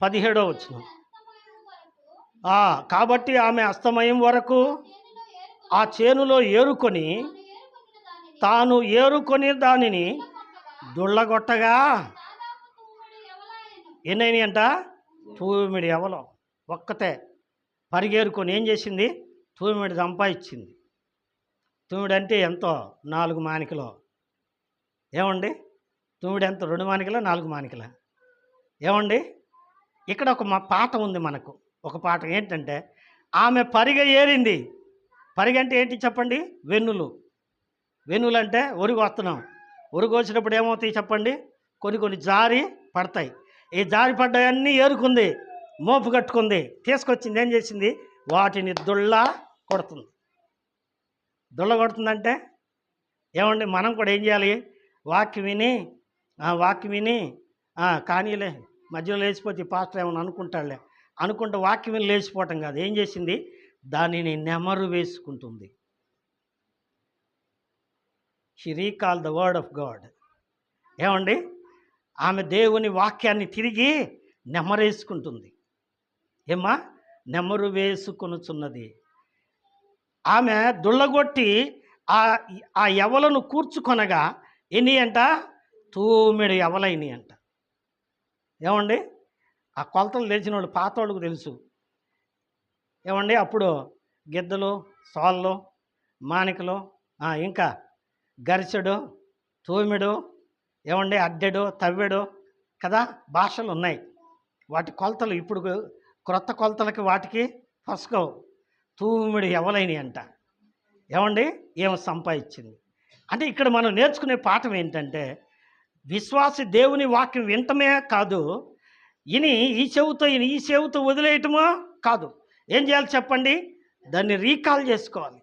S1: 17వ వచనం. కాబట్టి ఆమె అస్తమయం వరకు ఆ చేనులో ఏరుకొని తాను ఏరుకొని దానిని దుళ్ళగొట్టగా ఎన్నైనా అంట 2 ఎవలో ఒక్కతే పరిగేరుకొని ఏం చేసింది? 2 సంపాదించింది. 2 అంటే ఎంతో 4 మానికలో. ఏమండి, 2 ఎంత? 2 మానికలా 4 మానికలా? ఏమండి, ఇక్కడ ఒక పాట ఉంది మనకు, ఒక పాట ఏంటంటే ఆమె పరిగ ఏరింది. పరిగ అంటే ఏంటి చెప్పండి? వెన్నులు. వెన్నులు అంటే ఒరుగు వస్తున్నాం, ఒరుగు వచ్చినప్పుడు ఏమవుతాయి చెప్పండి? కొన్ని జారి పడతాయి. ఈ జారి పడ్డాయన్నీ ఏరుకుంది, మోపు కట్టుకుంది, తీసుకొచ్చింది. ఏం చేసింది? వాటిని దుళ్ళ కొడుతుంది. దుళ్ళ కొడుతుందంటే ఏమండి, మనం కూడా ఏం చేయాలి? వాక్యం విని కానీలే మధ్యలో లేచిపోతే పాస్టర్ ఏమని అనుకుంటాడులే అనుకుంటే వాక్యం విని లేచిపోవటం కాదు. ఏం చేసింది? దానిని నెమరు వేసుకుంటుంది. She recall the word of God. ఏమండి, ఆమె దేవుని వాక్యాన్ని తిరిగి నెమరేసుకుంటుంది. ఏమ్మా? నెమరు వేసుకొనుచున్నది. ఆమె దుళ్ళగొట్టి ఆ యవలను కూర్చుకొనగా ఎన్ని అంట? తూమెడు ఎవలైనవి అంట. ఏమండి, ఆ కొలతలు తెలిసిన వాళ్ళు పాత వాళ్ళకు తెలుసు. ఏమండి, అప్పుడు గిద్దలు, సోళ్ళు, మానికలు, ఇంకా గరిచెడు, తూమెడు, ఏమండి అడ్డెడు, తవ్వెడు కదా, భాషలు ఉన్నాయి. వాటి కొలతలు ఇప్పుడు క్రొత్త కొలతలకి వాటికి ఫస్కవు. తూమెడు ఎవలైనవి అంట. ఏమండి, ఏమో సంపాదించింది అంటే ఇక్కడ మనం నేర్చుకునే పాఠం ఏంటంటే, విశ్వాసి దేవుని వాక్యం వింటమే కాదు, ఈ చెవుతో వదిలేయటమో కాదు. ఏం చేయాలి చెప్పండి? దాన్ని రీకాల్ చేసుకోవాలి.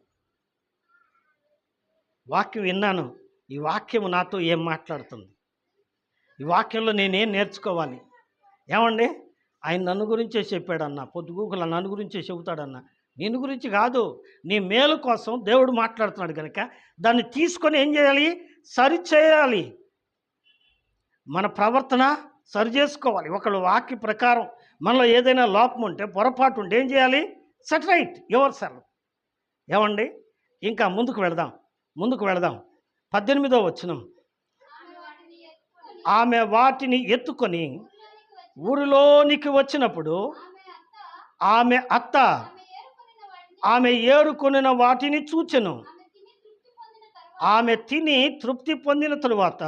S1: వాక్యం విన్నాను, ఈ వాక్యం నాతో ఏం మాట్లాడుతుంది, ఈ వాక్యంలో నేనేం నేర్చుకోవాలి. ఏమండి, ఆయన నన్ను గురించే చెప్పాడన్న, పొద్దుగూకుల నన్ను గురించే చెబుతాడన్న. నిన్ను గురించి కాదు, నీ మేలు కోసం దేవుడు మాట్లాడుతున్నాడు కనుక దాన్ని తీసుకొని ఏం చేయాలి? సరిచేయాలి. మన ప్రవర్తన సరి చేసుకోవాలి. ఒకళ్ళు వాక్య ప్రకారం మనలో ఏదైనా లోపం ఉంటే, పొరపాటు ఉంటే ఏం చేయాలి? Set right your self. ఏమండి, ఇంకా ముందుకు వెళదాం. 18వ వచనం. ఆమె వాటిని ఎత్తుకొని ఊరిలోనికి వచ్చినప్పుడు ఆమె అత్త ఆమె ఏరుకొనిన వాటిని చూచెను. ఆమె తిని తృప్తి పొందిన తరువాత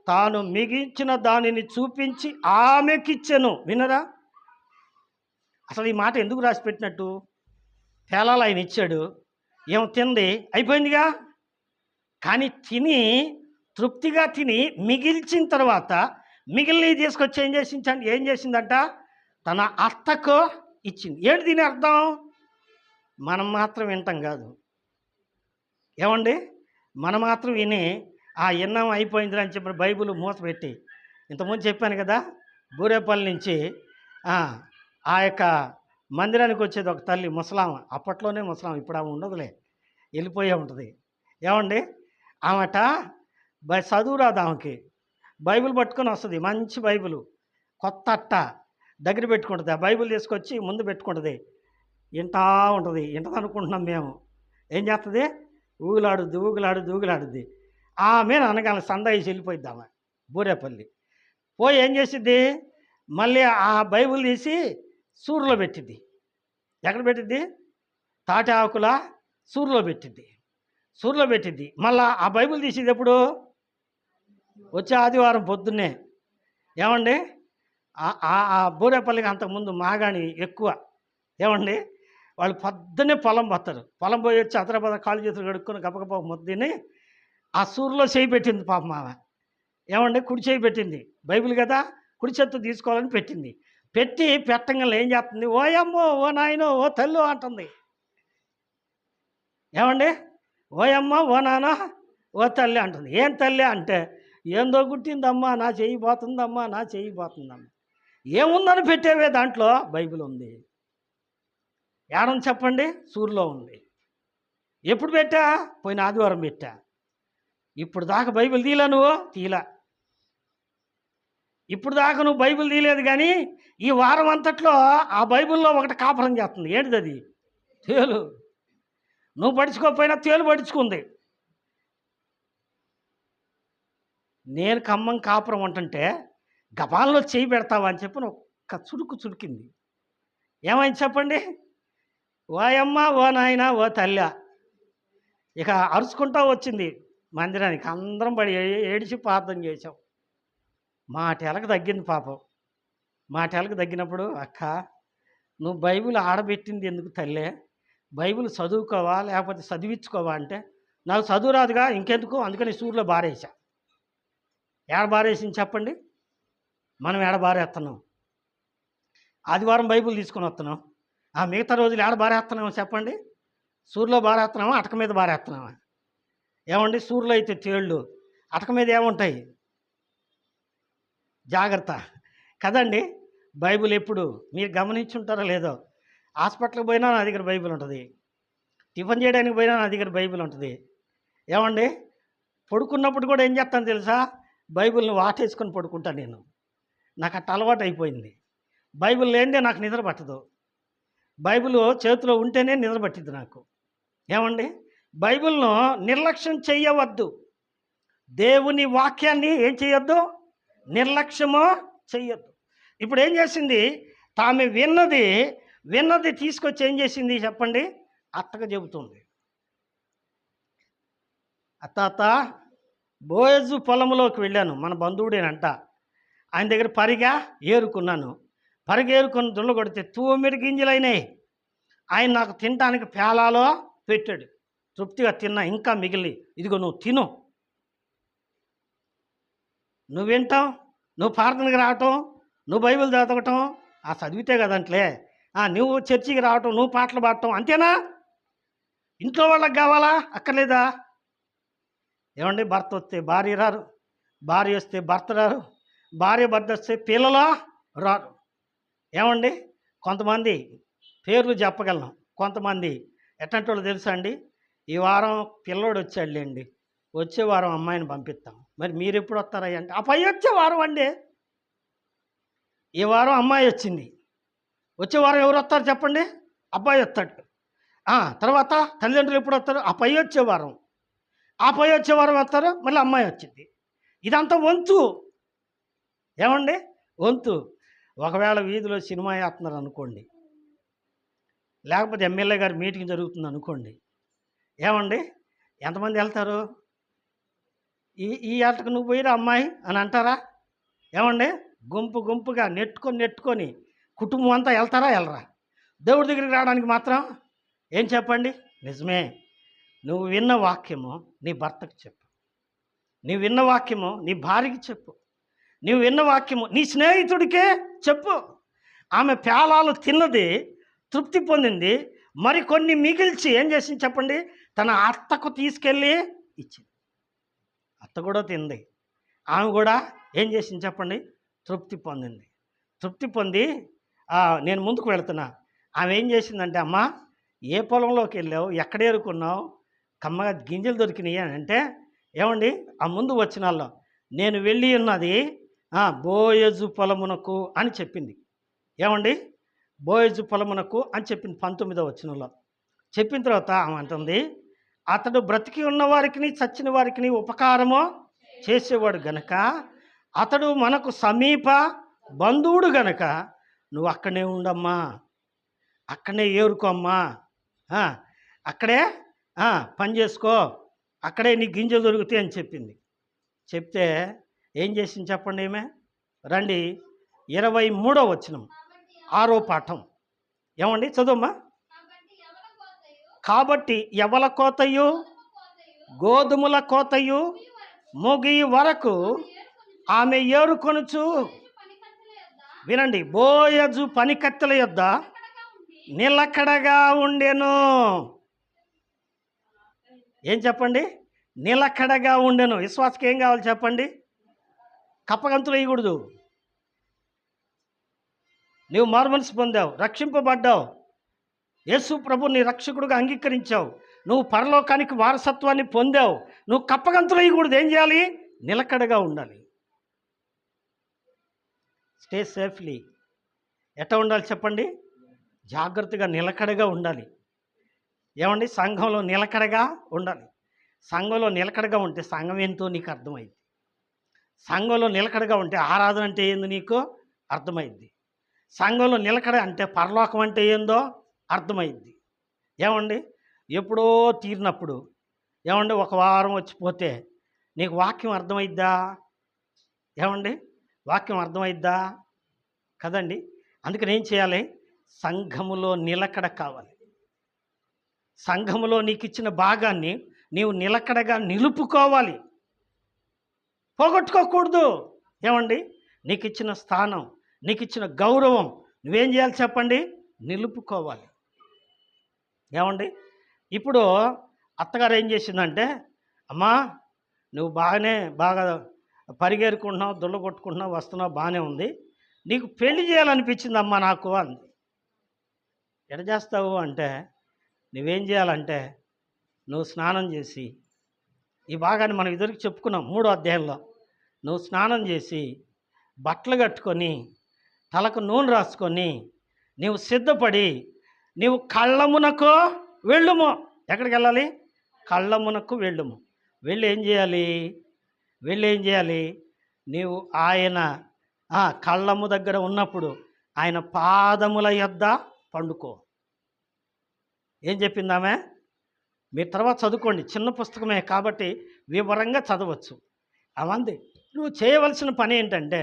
S1: తాను మిగిల్చిన దానిని చూపించి ఆమెకిచ్చెను. వినరా? అసలు ఈ మాట ఎందుకు రాసి పెట్టినట్టు? పేలాలు ఆయన ఇచ్చాడు, ఏం తింది, అయిపోయిందిగా. కానీ తృప్తిగా తిని మిగిల్చిన తర్వాత మిగిలినవి తీసుకొచ్చి ఏం చేసిందంట? తన అత్తకు ఇచ్చింది. ఏంటి దీని అర్థం? మనం మాత్రం వింటాం కాదు. ఏమండి, మనం మాత్రం విని ఎన్నం అయిపోయింది అని చెప్పిన బైబిల్ మూతపెట్టి, ఇంతకుముందు చెప్పాను కదా, బూరేపల్లి నుంచి ఆ యొక్క మందిరానికి వచ్చేది ఒక తల్లి, ముసలామ. అప్పట్లోనే ముసలామ, ఇప్పుడు ఆమె ఉండదులే, వెళ్ళిపోయే ఉంటుంది. ఏమండి, ఆమెట చదువు రాదు ఆమెకి. బైబిల్ పట్టుకొని వస్తుంది, మంచి బైబిల్, కొత్త అట్ట దగ్గర పెట్టుకుంటుంది. ఆ బైబిల్ తీసుకొచ్చి ముందు పెట్టుకుంటుంది, వింటా ఉంటుంది. వింటది అనుకుంటున్నాం మేము. ఏం చేస్తుంది? ఊగులాడుద్ది. ఆమె అనగానే సందాయిసి వెళ్ళిపోయిద్ది ఆమె బూరేపల్లి. పోయి ఏం చేసిద్ది? మళ్ళీ ఆ బైబిల్ తీసి సూరులో పెట్టిద్ది. ఎక్కడ పెట్టిద్ది? తాటి ఆకుల సూరులో పెట్టిద్ది. మళ్ళీ ఆ బైబిల్ తీసేది ఎప్పుడు? వచ్చే ఆదివారం పొద్దున్నే. ఏమండి, ఆ బూరేపల్లికి అంతకుముందు మాగాణి ఎక్కువ. ఏమండి, వాళ్ళు పొద్దున్నే పొలం పోతారు. పొలం పోయి వచ్చి అతరపద కాళ్ళు చేతులు కడుక్కొని గప్పగప్ప ముద్దని ఆ సూరులో చేయి పెట్టింది పాపం ఆమె. ఏమండి, కుడి చేయి పెట్టింది. బైబిల్ కదా, కుడి చేత్తో తీసుకోవాలని పెట్టి పెట్టంగానే ఏం చేస్తుంది? ఓయమ్మో, ఓ నాయనో, ఓ తల్లు అంటుంది. ఏమండి, ఓయమ్మ, ఓ నాన్న, ఓ తల్లి అంటుంది. ఏం తల్లి అంటే, ఏందో గుట్టిందమ్మా, నా చెయ్యి పోతుందమ్మా. ఏముందని పెట్టేవే? దాంట్లో బైబిల్ ఉంది. ఏడని చెప్పండి? సూర్లో ఉంది. ఎప్పుడు పెట్టా? పోయిన ఆదివారం పెట్టా. ఇప్పుడు దాకా బైబిల్ తీలా నువ్వు? తీలా. ఇప్పుడు దాకా నువ్వు బైబిల్ తీయలేదు, కానీ ఈ వారం అంతట్లో ఆ బైబిల్లో ఒకటి కాపురం చేస్తుంది. ఏంటిది అది? తేలు. నువ్వు పడుచుకోకపోయినా తేలు పడుచుకుంది. నేను ఖమ్మం కాపురం అంటుంటే గబాల్లో చేయి పెడతావా అని చెప్పి ఒక్క చుడుకింది. ఏమైంది చెప్పండి? ఓయమ్మ, ఓ నాయన, ఓ తల్లి. ఇక అరుచుకుంటా వచ్చింది మందిరానికి. అందరం పడి ఏడిచి ప్రార్థన చేసాం. మాటెలకు తగ్గింది పాపం. మాటెలకు తగ్గినప్పుడు, అక్క నువ్వు బైబిల్ ఆడబెట్టింది ఎందుకు తల్లే? బైబిల్ చదువుకోవా లేకపోతే చదివించుకోవా అంటే, నాకు చదువు రాదుగా, ఇంకెందుకు, అందుకని సూర్లో బారేసా. ఏడ బారేసింది చెప్పండి? మనం ఏడ బారేస్తున్నాం? ఆదివారం బైబిల్ తీసుకొని వస్తున్నాం, మిగతా రోజులు ఏడ బారేస్తున్నామో చెప్పండి? సూర్లో బారేస్తున్నామా, అటక మీద బారేస్తున్నామా? ఏమండి, సూర్లో అయితే తేళ్ళు, అటక మీద ఏముంటాయి? జాగ్రత్త కదండి. బైబిల్ ఎప్పుడు మీరు గమనించుంటారో లేదో, హాస్పిటల్కి పోయినా నా దగ్గర బైబిల్ ఉంటుంది, టిఫిన్ చేయడానికి పోయినా నా దగ్గర బైబిల్ ఉంటుంది. ఏమండి, పడుకున్నప్పుడు కూడా ఏం చేస్తాను తెలుసా? బైబిల్ని వాటేసుకొని పడుకుంటాను నేను. నాకు అట్ట అలవాటు అయిపోయింది. బైబిల్ లేనిదే నాకు నిద్ర పట్టదు. బైబిల్ చేతిలో ఉంటేనే నిద్ర పట్టింది నాకు. ఏమండి, బైబిల్ను నిర్లక్ష్యం చేయవద్దు. దేవుని వాక్యాన్ని ఏం చేయొద్దు, నిర్లక్ష్యము చెయ్యొద్దు. ఇప్పుడు ఏం చేసింది, తాము విన్నది తీసుకొచ్చి ఏం చేసింది చెప్పండి, అత్తకు చెబుతుంది. అత్త బోయజు పొలంలోకి వెళ్ళాను, మన బంధువుడేనంట. ఆయన దగ్గర ఏరుకున్నాను. ఏరుకొని దుళ్ళ కొడితే 9 గింజలైనాయి. ఆయన నాకు తినటానికి పేలాలో పెట్టాడు. తృప్తిగా తిన్నా, ఇంకా మిగిలి, ఇదిగో నువ్వు తిను. నువ్వు వింటావు, నువ్వు ప్రార్థనకి రావటం, నువ్వు బైబిల్ చదవటం, చదివితే కదంట్లే. నువ్వు చర్చికి రావటం, నువ్వు పాటలు పాడటం, అంతేనా? ఇంట్లో వాళ్ళకి కావాలా, అక్కర్లేదా? ఏమండి, భర్త వస్తే భార్య రారు, భార్య వస్తే భర్త రారు, భార్య భర్త వస్తే పిల్లలు రారు. ఏమండి, కొంతమంది పేర్లు చెప్పగలను, కొంతమంది ఎట్లాంటి వాళ్ళు తెలుసా అండి, ఈ వారం పిల్లోడు వచ్చాడులేండి, వచ్చే వారం అమ్మాయిని పంపిస్తాం, మరి మీరు ఎప్పుడు వస్తారా అంటే, పై వచ్చే వారం అండి. ఈ వారం అమ్మాయి వచ్చింది, వచ్చే వారం ఎవరు వస్తారు చెప్పండి, అబ్బాయి వస్తాడు. తర్వాత తల్లిదండ్రులు ఎప్పుడు వస్తారు, పై వచ్చే వారం వస్తారు, మళ్ళీ అమ్మాయి వచ్చింది. ఇదంతా వంతు. ఏమండి, వంతు. ఒకవేళ వీధిలో సినిమా వేస్తున్నారు అనుకోండి, లేకపోతే ఎమ్మెల్యే గారి మీటింగ్ జరుగుతుంది అనుకోండి, ఏమండి, ఎంతమంది వెళ్తారు? ఈ ఆటకు నువ్వు పోయిరా అమ్మాయి అని అంటారా? ఏమండి, గుంపుగా నెట్టుకొని కుటుంబం అంతా వెళ్తారా, వెళ్ళరా? దేవుడి దగ్గరికి రావడానికి మాత్రం ఏం చెప్పండి, నిజమే. నువ్వు విన్న వాక్యము నీ భర్తకు చెప్పు, నీవు విన్న వాక్యము నీ భార్యకి చెప్పు, నీవు విన్న వాక్యము నీ స్నేహితుడికే చెప్పు. ఆమె పేలాలు తిన్నది, తృప్తి పొందింది, మరికొన్ని మిగిల్చి ఏం చేసింది చెప్పండి, తన అత్తకు తీసుకెళ్ళి ఇచ్చింది. అత్త కూడా తింది, ఆమె కూడా ఏం చేసింది చెప్పండి, తృప్తి పొందింది. తృప్తి పొంది నేను ముందుకు వెళుతున్నా. ఆమె ఏం చేసిందంటే, అమ్మా ఏ పొలంలోకి వెళ్ళావు, ఎక్కడ ఏరుకున్నావు, కమ్మగా గింజలు దొరికినాయి అని అంటే, ఏమండి, ఆ ముందు వచ్చినాల్లో నేను వెళ్ళి ఉన్నది బోయజు పొలమునకు అని చెప్పింది. ఏమండి, బోయజు పొలమునకు అని చెప్పింది 19వ వచనంలో. చెప్పిన తర్వాత ఆమె అంటుంది, అతడు బ్రతికి ఉన్న వారికి చచ్చిన వారికి ఉపకారము చేసేవాడు గనక, అతడు మనకు సమీప బంధువుడు గనక నువ్వు అక్కడే ఉండమ్మా, అక్కడే ఏరుకోమ్మా, అక్కడే పని చేసుకో, అక్కడే నీ గింజలు దొరుకుతాయి అని చెప్పింది. చెప్తే ఏం చేసింది చెప్పండి ఈమె? రండి 23వ వచనం, 6వ పాఠం. ఏమండి, చదువమ్మా. కాబట్టి ఎవల కోతయు గోధుమల కోతయు ముగి వరకు ఆమె ఏరుకొనుచు, వినండి, బోయజు పనికత్తెల యొద్ద నిలకడగా ఉండెను. ఏం చెప్పండి, నిలకడగా ఉండెను. విశ్వాసకి ఏం కావాలి చెప్పండి, కప్పగంతులు వేయకూడదు. నువ్వు మారుమనసు పొందావు, రక్షింపబడ్డావు, యేసు ప్రభు నీ రక్షకుడుగా అంగీకరించావు, నువ్వు పరలోకానికి వారసత్వాన్ని పొందావు, నువ్వు కప్పగంతులు వేయకూడదు. ఏం చేయాలి, నిలకడగా ఉండాలి. Stay safely. ఎట్లా ఉండాలి చెప్పండి, జాగ్రత్తగా నిలకడగా ఉండాలి. ఏమండి, సంఘంలో నిలకడగా ఉండాలి. సంఘంలో నిలకడగా ఉంటే సంఘం ఏంటో నీకు అర్థమైంది. సంఘంలో నిలకడగా ఉంటే ఆరాధన అంటే ఏందో నీకు అర్థమైంది. సంఘంలో నిలకడ అంటే పరలోకం అంటే ఏందో అర్థమైంది. ఏమండి, ఎప్పుడో తీరినప్పుడు, ఏమండి, ఒక వారం వచ్చిపోతే నీకు వాక్యం అర్థమైద్దా? ఏమండి, వాక్యం అర్థమైద్దా? కదండి. అందుకని ఏం చేయాలి, సంఘములో నిలకడ కావాలి. సంఘములో నీకు ఇచ్చిన భాగాన్ని నీవు నిలకడగా నిలుపుకోవాలి, పోగొట్టుకోకూడదు. ఏమండి, నీకు ఇచ్చిన స్థానం, నీకు ఇచ్చిన గౌరవం నువ్వేం చేయాలి చెప్పండి, నిలుపుకోవాలి. ఏమండి, ఇప్పుడు అత్తగారు ఏం చేసిందంటే, అమ్మా నువ్వు బాగా పరిగెరుకుంటున్నావు, దుళ్ళ కొట్టుకుంటున్నావు, వస్తున్నావు, బాగానే ఉంది, నీకు పెళ్లి చేయాలనిపించింది అమ్మా నాకు అంది. ఎట చేస్తావు అంటే, నువ్వేం చేయాలంటే, నువ్వు స్నానం చేసి, ఈ భాగాన్ని మనం ఇద్దరికి చెప్పుకున్నాం 3వ అధ్యాయంలో, నువ్వు స్నానం చేసి బట్టలు కట్టుకొని తలకు నూనె రాసుకొని నీవు సిద్ధపడి నీవు కళ్ళమునకు వెళ్ళుము. ఎక్కడికి వెళ్ళాలి, కళ్ళమునకు వెళ్ళుము. వెళ్ళి ఏం చేయాలి, వెళ్ళి ఏం చేయాలి? నీవు ఆయన కళ్ళము దగ్గర ఉన్నప్పుడు ఆయన పాదముల యొద్ద పండుకో. ఏం చెప్పిందామె? మీరు తర్వాత చదువుకోండి, చిన్న పుస్తకమే కాబట్టి వివరంగా చదవచ్చు. అవంది నువ్వు చేయవలసిన పని ఏంటంటే,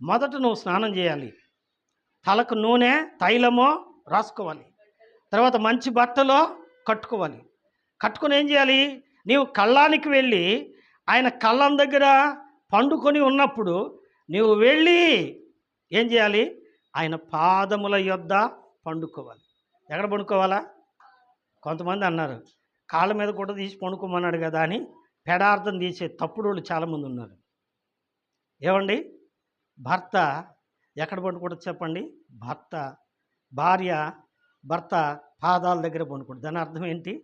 S1: మొదట నువ్వు స్నానం చేయాలి, తలకు నూనె తైలమో రాసుకోవాలి, తర్వాత మంచి బట్టలో కట్టుకోవాలి. కట్టుకొని ఏం చేయాలి? నీవు కళ్ళానికి వెళ్ళి ఆయన కళ్ళం దగ్గర పండుకొని ఉన్నప్పుడు నీవు వెళ్ళి ఏం చేయాలి? ఆయన పాదముల యొద్ద పండుకోవాలి. ఎక్కడ పండుకోవాలా? కొంతమంది అన్నారు కాళ్ళ మీద కూడా తీసి పండుకోమన్నాడు కదా అని పెడార్థం తీసే తప్పుడు వాళ్ళు చాలామంది ఉన్నారు. ఏమండి, భర్త ఎక్కడ పండుకోవడం చెప్పండి? భార్య భర్త పాదాల దగ్గర పండుకోవడం. దాని అర్థం ఏంటి?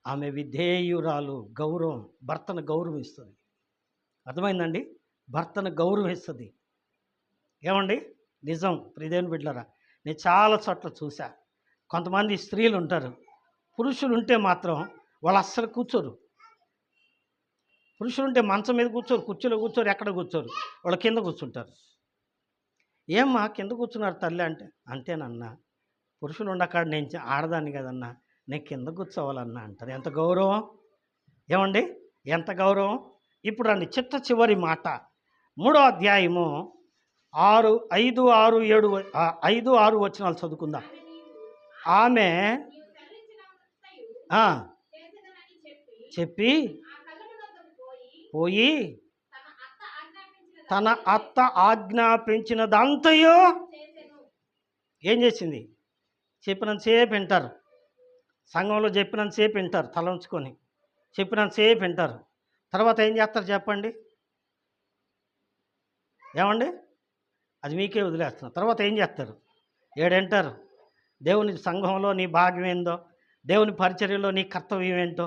S1: ఆమె విధేయురాలు, గౌరవం, భర్తను గౌరవిస్తుంది. అర్థమైందండి? భర్తను గౌరవిస్తుంది. ఏమండి, నిజం ప్రియదేవుని బిడ్డలారా, నేను చాలా చోట్ల చూసా. కొంతమంది స్త్రీలు ఉంటారు, పురుషులు ఉంటే మాత్రం వాళ్ళు అస్సలు కూర్చోరు. పురుషులు ఉంటే మంచం మీద కూర్చోరు, కుర్చీలో కూర్చోరు, ఎక్కడ కూర్చోరు, వాళ్ళు కింద కూర్చుంటారు. ఏమ్మా కింద కూర్చున్నారు తల్లి అంటే, అంతేనన్నా పురుషులు ఉండకాడ నేను ఆడదాన్ని కదన్నా, నేను కింద కూర్చోవాలన్నా అంటారు. ఎంత గౌరవం! ఏమండి, ఎంత గౌరవం! ఇప్పుడు రండి చిట్ట చివరి మాట, 3వ అధ్యాయము 5, 6, 7 వచనాలు చదువుకుందాం. ఆమె చెప్పి పోయి తన అత్త ఆజ్ఞాపించినదంతయో ఏం చేసింది? చెప్పినంతసేపు వింటారు, సంఘంలో చెప్పినంతసేపు వింటారు, తల ఉంచుకొని చెప్పినంతసేపు వింటారు. తర్వాత ఏం చేస్తారు చెప్పండి? ఏమండి, అది మీకే వదిలేస్తున్నా. తర్వాత ఏం చేస్తారు? ఏడంటారు దేవుని సంఘంలో నీ భాగ్యం ఏందో, దేవుని పరిచర్యలో నీ కర్తవ్యం ఏంటో,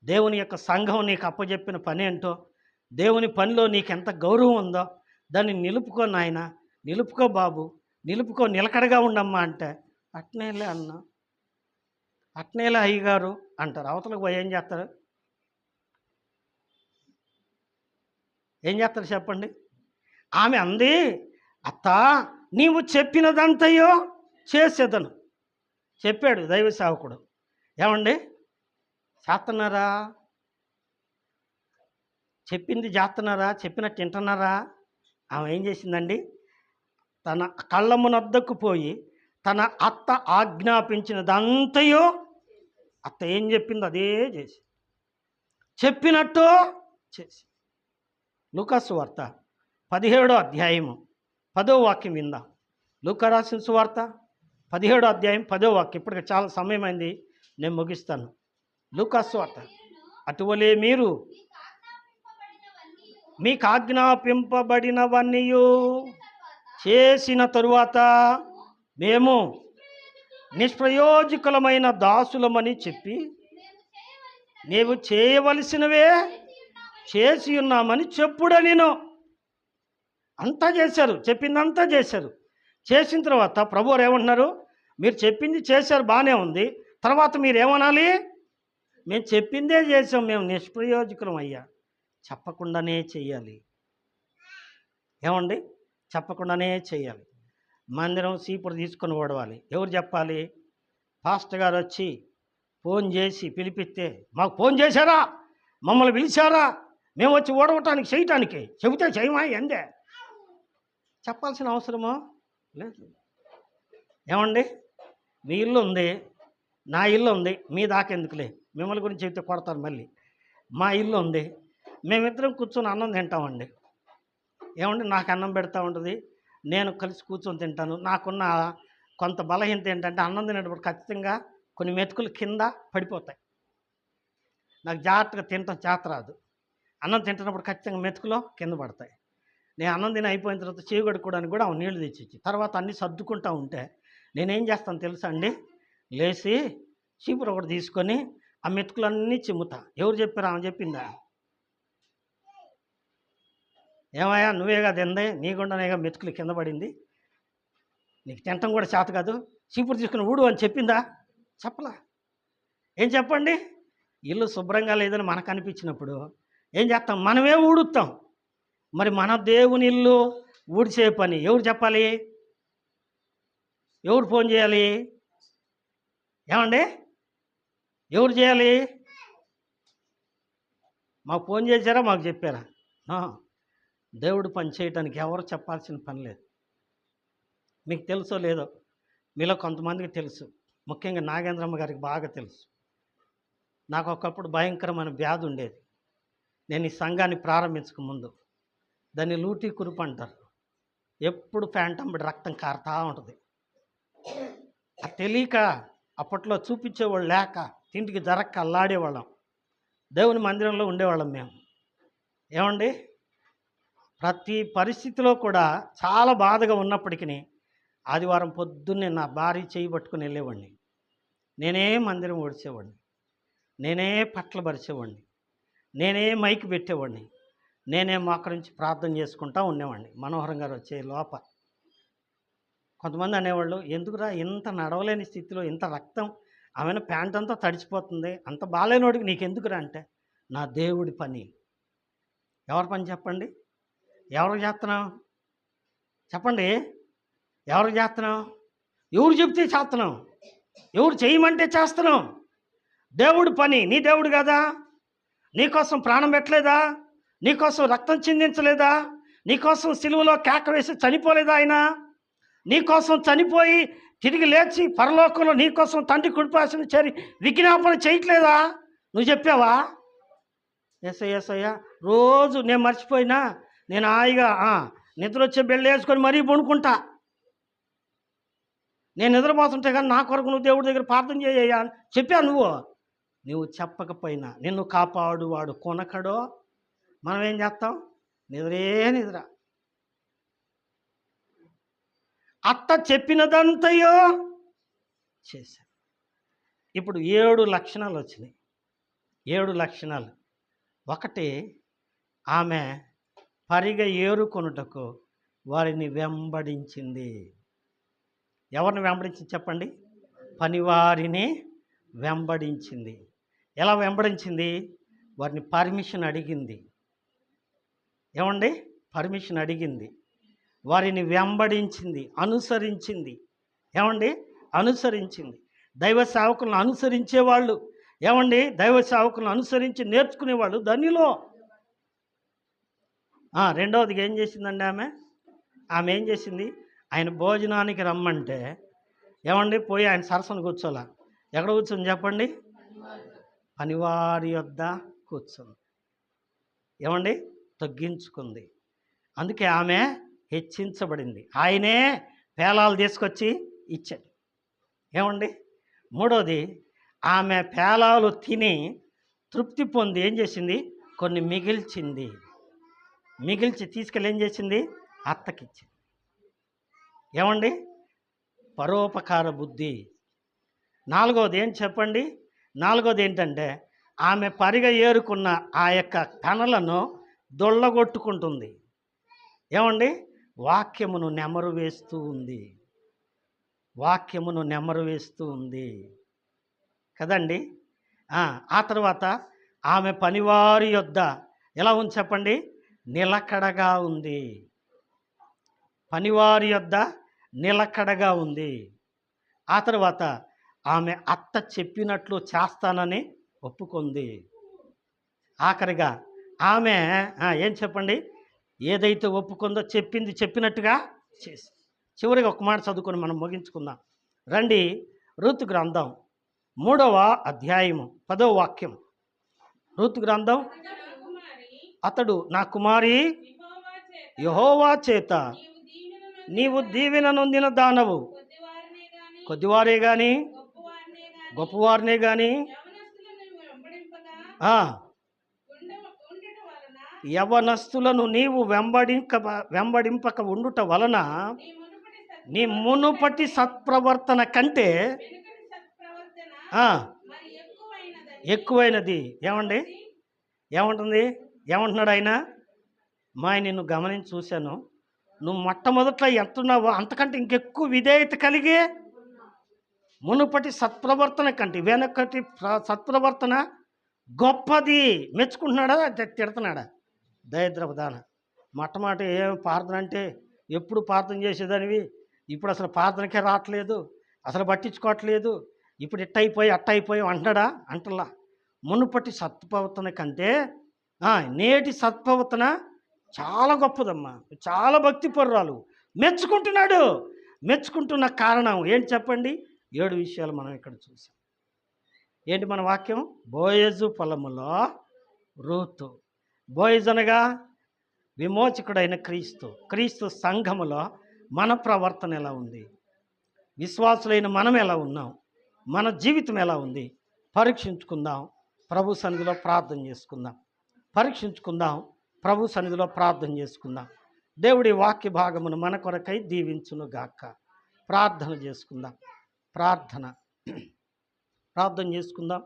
S1: దేవుని యొక్క సంఘం నీకు అప్పచెప్పిన పని ఏంటో, దేవుని పనిలో నీకు ఎంత గౌరవం ఉందో దాన్ని నిలుపుకో నాయన, నిలుపుకో బాబు, నిలుపుకో, నిలకడగా ఉండమ్మా అంటే అట్నేలే అన్న, అట్నేలే అయ్యగారు అంటారు. అవతలకు పోయి ఏం చేస్తారు? ఏం చేస్తారు చెప్పండి? ఆమె అంది, అత్త నీవు చెప్పినదంతయో చేసేదను. చెప్పాడు దైవ సేవకుడు. ఏమండి, చేస్తున్నారా? చెప్పింది చేస్తున్నారా? చెప్పినట్టు వింటున్నారా? ఆమె ఏం చేసిందండి? తన కళ్ళమునొద్దకు పోయి తన అత్త ఆజ్ఞాపించినదంతయో, అత్త ఏం చెప్పిందో అదే చేసి, చెప్పినట్టు చేసి. లూకా సువార్త 17వ అధ్యాయము 10వ వాక్యం విందాం. లూకా రాసిన సువార్త 17వ అధ్యాయం 10వ వాక్యం. ఇప్పటికి చాలా సమయం అయింది, నేను ముగిస్తాను. లూకా సువార్త, అటువలే మీరు మీకు ఆజ్ఞాపింపబడినవన్నీ చేసిన తరువాత మేము నిష్ప్రయోజకులమైన దాసులమని చెప్పి నీవు చేయవలసినవే చేసి ఉన్నామని చెప్పుడనిను. అంతా చేశారు, చెప్పిందంతా చేశారు. చేసిన తర్వాత ప్రభువారు ఏమంటున్నారు? మీరు చెప్పింది చేశారు, బాగానే ఉంది, తర్వాత మీరు ఏమనాలి? మేము చెప్పిందే చేసాం, మేము నిష్ప్రయోజకులం అయ్యా. చెప్పకుండానే చెయ్యాలి. ఏమండి, చెప్పకుండానే చెయ్యాలి. మందిరం సీపుడు తీసుకొని ఓడవాలి. ఎవరు చెప్పాలి? పాస్టర్ గారు వచ్చి ఫోన్ చేసి పిలిపిస్తే, మాకు ఫోన్ చేశారా, మమ్మల్ని పిలిచారా, మేము వచ్చి ఓడవటానికి చేయటానికి, చెబితే చేయమా ఎందే చెప్పాల్సిన అవసరమో లేదు. ఏమండి, మీ ఇల్లు ఉంది, నా ఇల్లు ఉంది, మీ దాకెందుకులే, మిమ్మల్ని గురించి చెబితే కొడతారు మళ్ళీ. మా ఇల్లు ఉంది, మేమిద్దరం కూర్చొని అన్నం తింటామండి. ఏమండి, నాకు అన్నం పెడతా ఉంటుంది, నేను కలిసి కూర్చొని తింటాను. నాకున్న కొంత బలహీనత ఏంటంటే అన్నం తినేటప్పుడు ఖచ్చితంగా కొన్ని మెతుకులు కింద పడిపోతాయి. నాకు జాగ్రత్తగా తినటం చేత రాదు. అన్నం తింటున్నప్పుడు ఖచ్చితంగా మెతుకులో కింద పడతాయి. నేను అన్నం తిని అయిపోయిన తర్వాత చేయి కడుక్కోవడానికి కూడా నీళ్లు తెచ్చిచ్చి తర్వాత అన్నీ సర్దుకుంటూ ఉంటే నేనేం చేస్తాను తెలుసా అండి? లేచి చీపురు ఒకటి తీసుకొని ఆ మెతుకులన్నీ చిమ్ముతా. ఎవరు చెప్పారు? ఆమె చెప్పిందా? ఏమయ్యా నువ్వేగా తిందే, నీకుండానేగా మెతుకులు కింద పడింది, నీకు తింటం కూడా చేత కాదు, చీపురు తీసుకుని ఊడు అని చెప్పిందా? చెప్పలా. ఏం చెప్పండి? ఇల్లు శుభ్రంగా లేదని మనకు అనిపించినప్పుడు ఏం చేస్తాం? మనమే ఊడుస్తాం. మరి మన దేవుని ఇల్లు ఊడ్చే పని ఎవరు చెప్పాలి? ఎవరు ఫోన్ చేయాలి? ఏమండి? ఎవరు చేయాలి? మాకు ఫోన్ చేశారా, మాకు చెప్పారా? దేవుడు పని చేయటానికి ఎవరు చెప్పాల్సిన పని లేదు. మీకు తెలుసో లేదో, మీలో కొంతమందికి తెలుసు, ముఖ్యంగా నాగేంద్రమ్మ గారికి బాగా తెలుసు. నాకు ఒకప్పుడు భయంకరమైన వ్యాధి ఉండేది. నేను ఈ సంఘాన్ని ప్రారంభించక ముందు దాన్ని లూటీ కురుపు అంటారు. ఎప్పుడు ఫ్యాంటంబడి రక్తం కారుతూ ఉంటుంది. అది తెలియక అప్పట్లో చూపించేవాళ్ళు లేక తింటికి జరక్క అల్లాడేవాళ్ళం. దేవుని మందిరంలో ఉండేవాళ్ళం మేము. ఏమండి? ప్రతి పరిస్థితిలో కూడా చాలా బాధగా ఉన్నప్పటికీ ఆదివారం పొద్దున్నే నా భార్య చేయి పట్టుకుని వెళ్ళేవాడిని. నేనే మందిరం ఓడిచేవాడిని, నేనే పట్ల పరిచేవాడిని, నేనే మైక్ పెట్టేవాడిని, నేనే మోకరించి ప్రార్థన చేసుకుంటా ఉండేవాడిని. మనోహరం గారు వచ్చే లోపల కొంతమంది అనేవాళ్ళు, ఎందుకురా ఇంత నడవలేని స్థితిలో ఇంత రక్తం, ఆమెను ప్యాంట్ అంతా తడిచిపోతుంది, అంత బాలేనోడికి నీకెందుకురా అంటే, నా దేవుడి పని. ఎవరి పని చెప్పండి? ఎవరికి చేస్తున్నాం చెప్పండి? ఎవరికి చేస్తున్నాం? ఎవరు చెప్తే చేస్తున్నాం, ఎవరు చేయమంటే చేస్తున్నాం. దేవుడి పని. నీ దేవుడు కదా? నీకోసం ప్రాణం పెట్టలేదా? నీకోసం రక్తం చిందించలేదా? నీకోసం సిలువలో కేక వేసి చనిపోలేదా ఆయన? నీకోసం చనిపోయి తిరిగి లేచి పరలోకంలో నీకోసం తండ్రి కుడిపాసిన చేరి విజ్ఞాపన చేయట్లేదా? నువ్వు చెప్పావా? ఏసయ్య రోజు నేను మర్చిపోయినా నేను హాయిగా నిద్ర వచ్చే బెళ్ళ వేసుకొని మరీ పడుకుంటా. నేను నిద్రపోతుంటే కానీ నా కొరకు నువ్వు దేవుడి దగ్గర ప్రార్థన చేయ్యా అని చెప్పా. నువ్వు చెప్పకపోయినా నిన్ను కాపాడు వాడు కొనకడో. మనం ఏం చేస్తాం? నిద్ర. అత్త చెప్పినదంతయో చేశాను. ఇప్పుడు 7 లక్షణాలు వచ్చినాయి. 7 లక్షణాలు. ఒకటి, ఆమె పరిగ ఏరుకొనుటకు వారిని వెంబడించింది. ఎవరిని వెంబడించింది చెప్పండి? పనివారిని వెంబడించింది. ఎలా వెంబడించింది? వారిని పర్మిషన్ అడిగింది. ఏమండి? పర్మిషన్ అడిగింది, వారిని వెంబడించింది, అనుసరించింది. ఏమండి? అనుసరించింది. దైవ సేవకులను అనుసరించేవాళ్ళు, ఏమండి, దైవ సేవకులను అనుసరించి నేర్చుకునేవాళ్ళు ధన్యులో. రెండవదిగా ఏం చేసిందండి ఆమె ఏం చేసింది? ఆయన భోజనానికి రమ్మంటే ఏమండి పోయి ఆయన సరసన కూర్చోలా. ఎక్కడ కూర్చొని చెప్పండి? పనివారి యొద్ద కూర్చుంది. ఏమండి? తగ్గించుకుంది. అందుకే ఆమె హెచ్చించబడింది. ఆయనే పేలాలు తీసుకొచ్చి ఇచ్చాడు. ఏమండి? మూడోది, ఆమె పేలాలు తిని తృప్తి పొంది ఏం చేసింది? కొన్ని మిగిల్చి తీసుకెళ్ళి ఏం చేసింది? అత్తకిచ్చింది. ఏమండి? పరోపకార బుద్ధి. నాలుగోది ఏం చెప్పండి? నాలుగోది ఏంటంటే ఆమె పరిగ ఏరుకున్న ఆ యొక్క కణలను దొళ్ళగొట్టుకుంటుంది. ఏమండి? వాక్యమును నెమరు వేస్తూ ఉంది కదండి. ఆ తర్వాత ఆమె పనివారి యొద్ద ఎలా ఉంది చెప్పండి? నిలకడగా ఉంది. పనివారి యొద్ద నిలకడగా ఉంది. ఆ తర్వాత ఆమె అత్త చెప్పినట్లు చేస్తానని ఒప్పుకుంది. ఆఖరిగా ఆమె ఏం చెప్పండి? ఏదైతే ఒప్పుకుందో చెప్పినట్టుగా చేసి. చివరిగా ఒక మాట చదువుకొని మనం ముగించుకుందాం రండి. రూతు గ్రంథం 3వ అధ్యాయము 10వ వాక్యం. రూతు గ్రంథం. అతడు నా కుమారి యెహోవా చేత నీవు దీవెన నొందిన దానవు, కొద్దివారే గాని గొప్పవారినే గాని యవనస్తులను నీవు వెంబడింపక ఉండుట వలన నీ మునుపటి సత్ప్రవర్తన కంటే ఎక్కువైనది. ఏమండి? ఏమంటుంది? ఏమంటున్నాడు ఆయన? నిన్ను గమనించి చూశాను, నువ్వు మొట్టమొదట్లో ఎంతున్నావో అంతకంటే ఇంకెక్కువ విధేయత కలిగే మునుపటి సత్ప్రవర్తన కంటే వెనకటి సత్ప్రవర్తన గొప్పది. మెచ్చుకుంటున్నాడా తిడుతున్నాడా? దరిద్రపు దాన. మొట్టమొదట ఏం ప్రార్థన అంటే ఎప్పుడు ప్రార్థన చేసేదానివి, ఇప్పుడు అసలు ప్రార్థనకే రావట్లేదు, అసలు పట్టించుకోవట్లేదు, ఇప్పుడు ఇట్టయిపోయి అట్టయిపోయి అంటున్నాడా? అంటలా. మునుపటి సత్ప్రవర్తన కంటే నేటి సత్ప్రవర్తన చాలా గొప్పదమ్మా, చాలా భక్తిపరురాలు. మెచ్చుకుంటున్నాడు. మెచ్చుకుంటున్న కారణం ఏంటి చెప్పండి? 7 విషయాలు మనం ఇక్కడ చూసాం. ఏంటి మన వాక్యం? బోయజు పొలములో రూతు. బోయజు అనగా విమోచకుడైన క్రీస్తు. క్రీస్తు సంఘములో మన ప్రవర్తన ఎలా ఉంది? విశ్వాసులైన మనం ఎలా ఉన్నాం? మన జీవితం ఎలా ఉంది? పరీక్షించుకుందాం. ప్రభు సన్నిధిలో ప్రార్థన చేసుకుందాం. పరీక్షించుకుందాం. ప్రభు సన్నిధిలో ప్రార్థన చేసుకుందాం. దేవుడి వాక్య భాగమును మన కొరకై దీవించును గాక. ప్రార్థన చేసుకుందాం. ప్రార్థన చేసుకుందాం.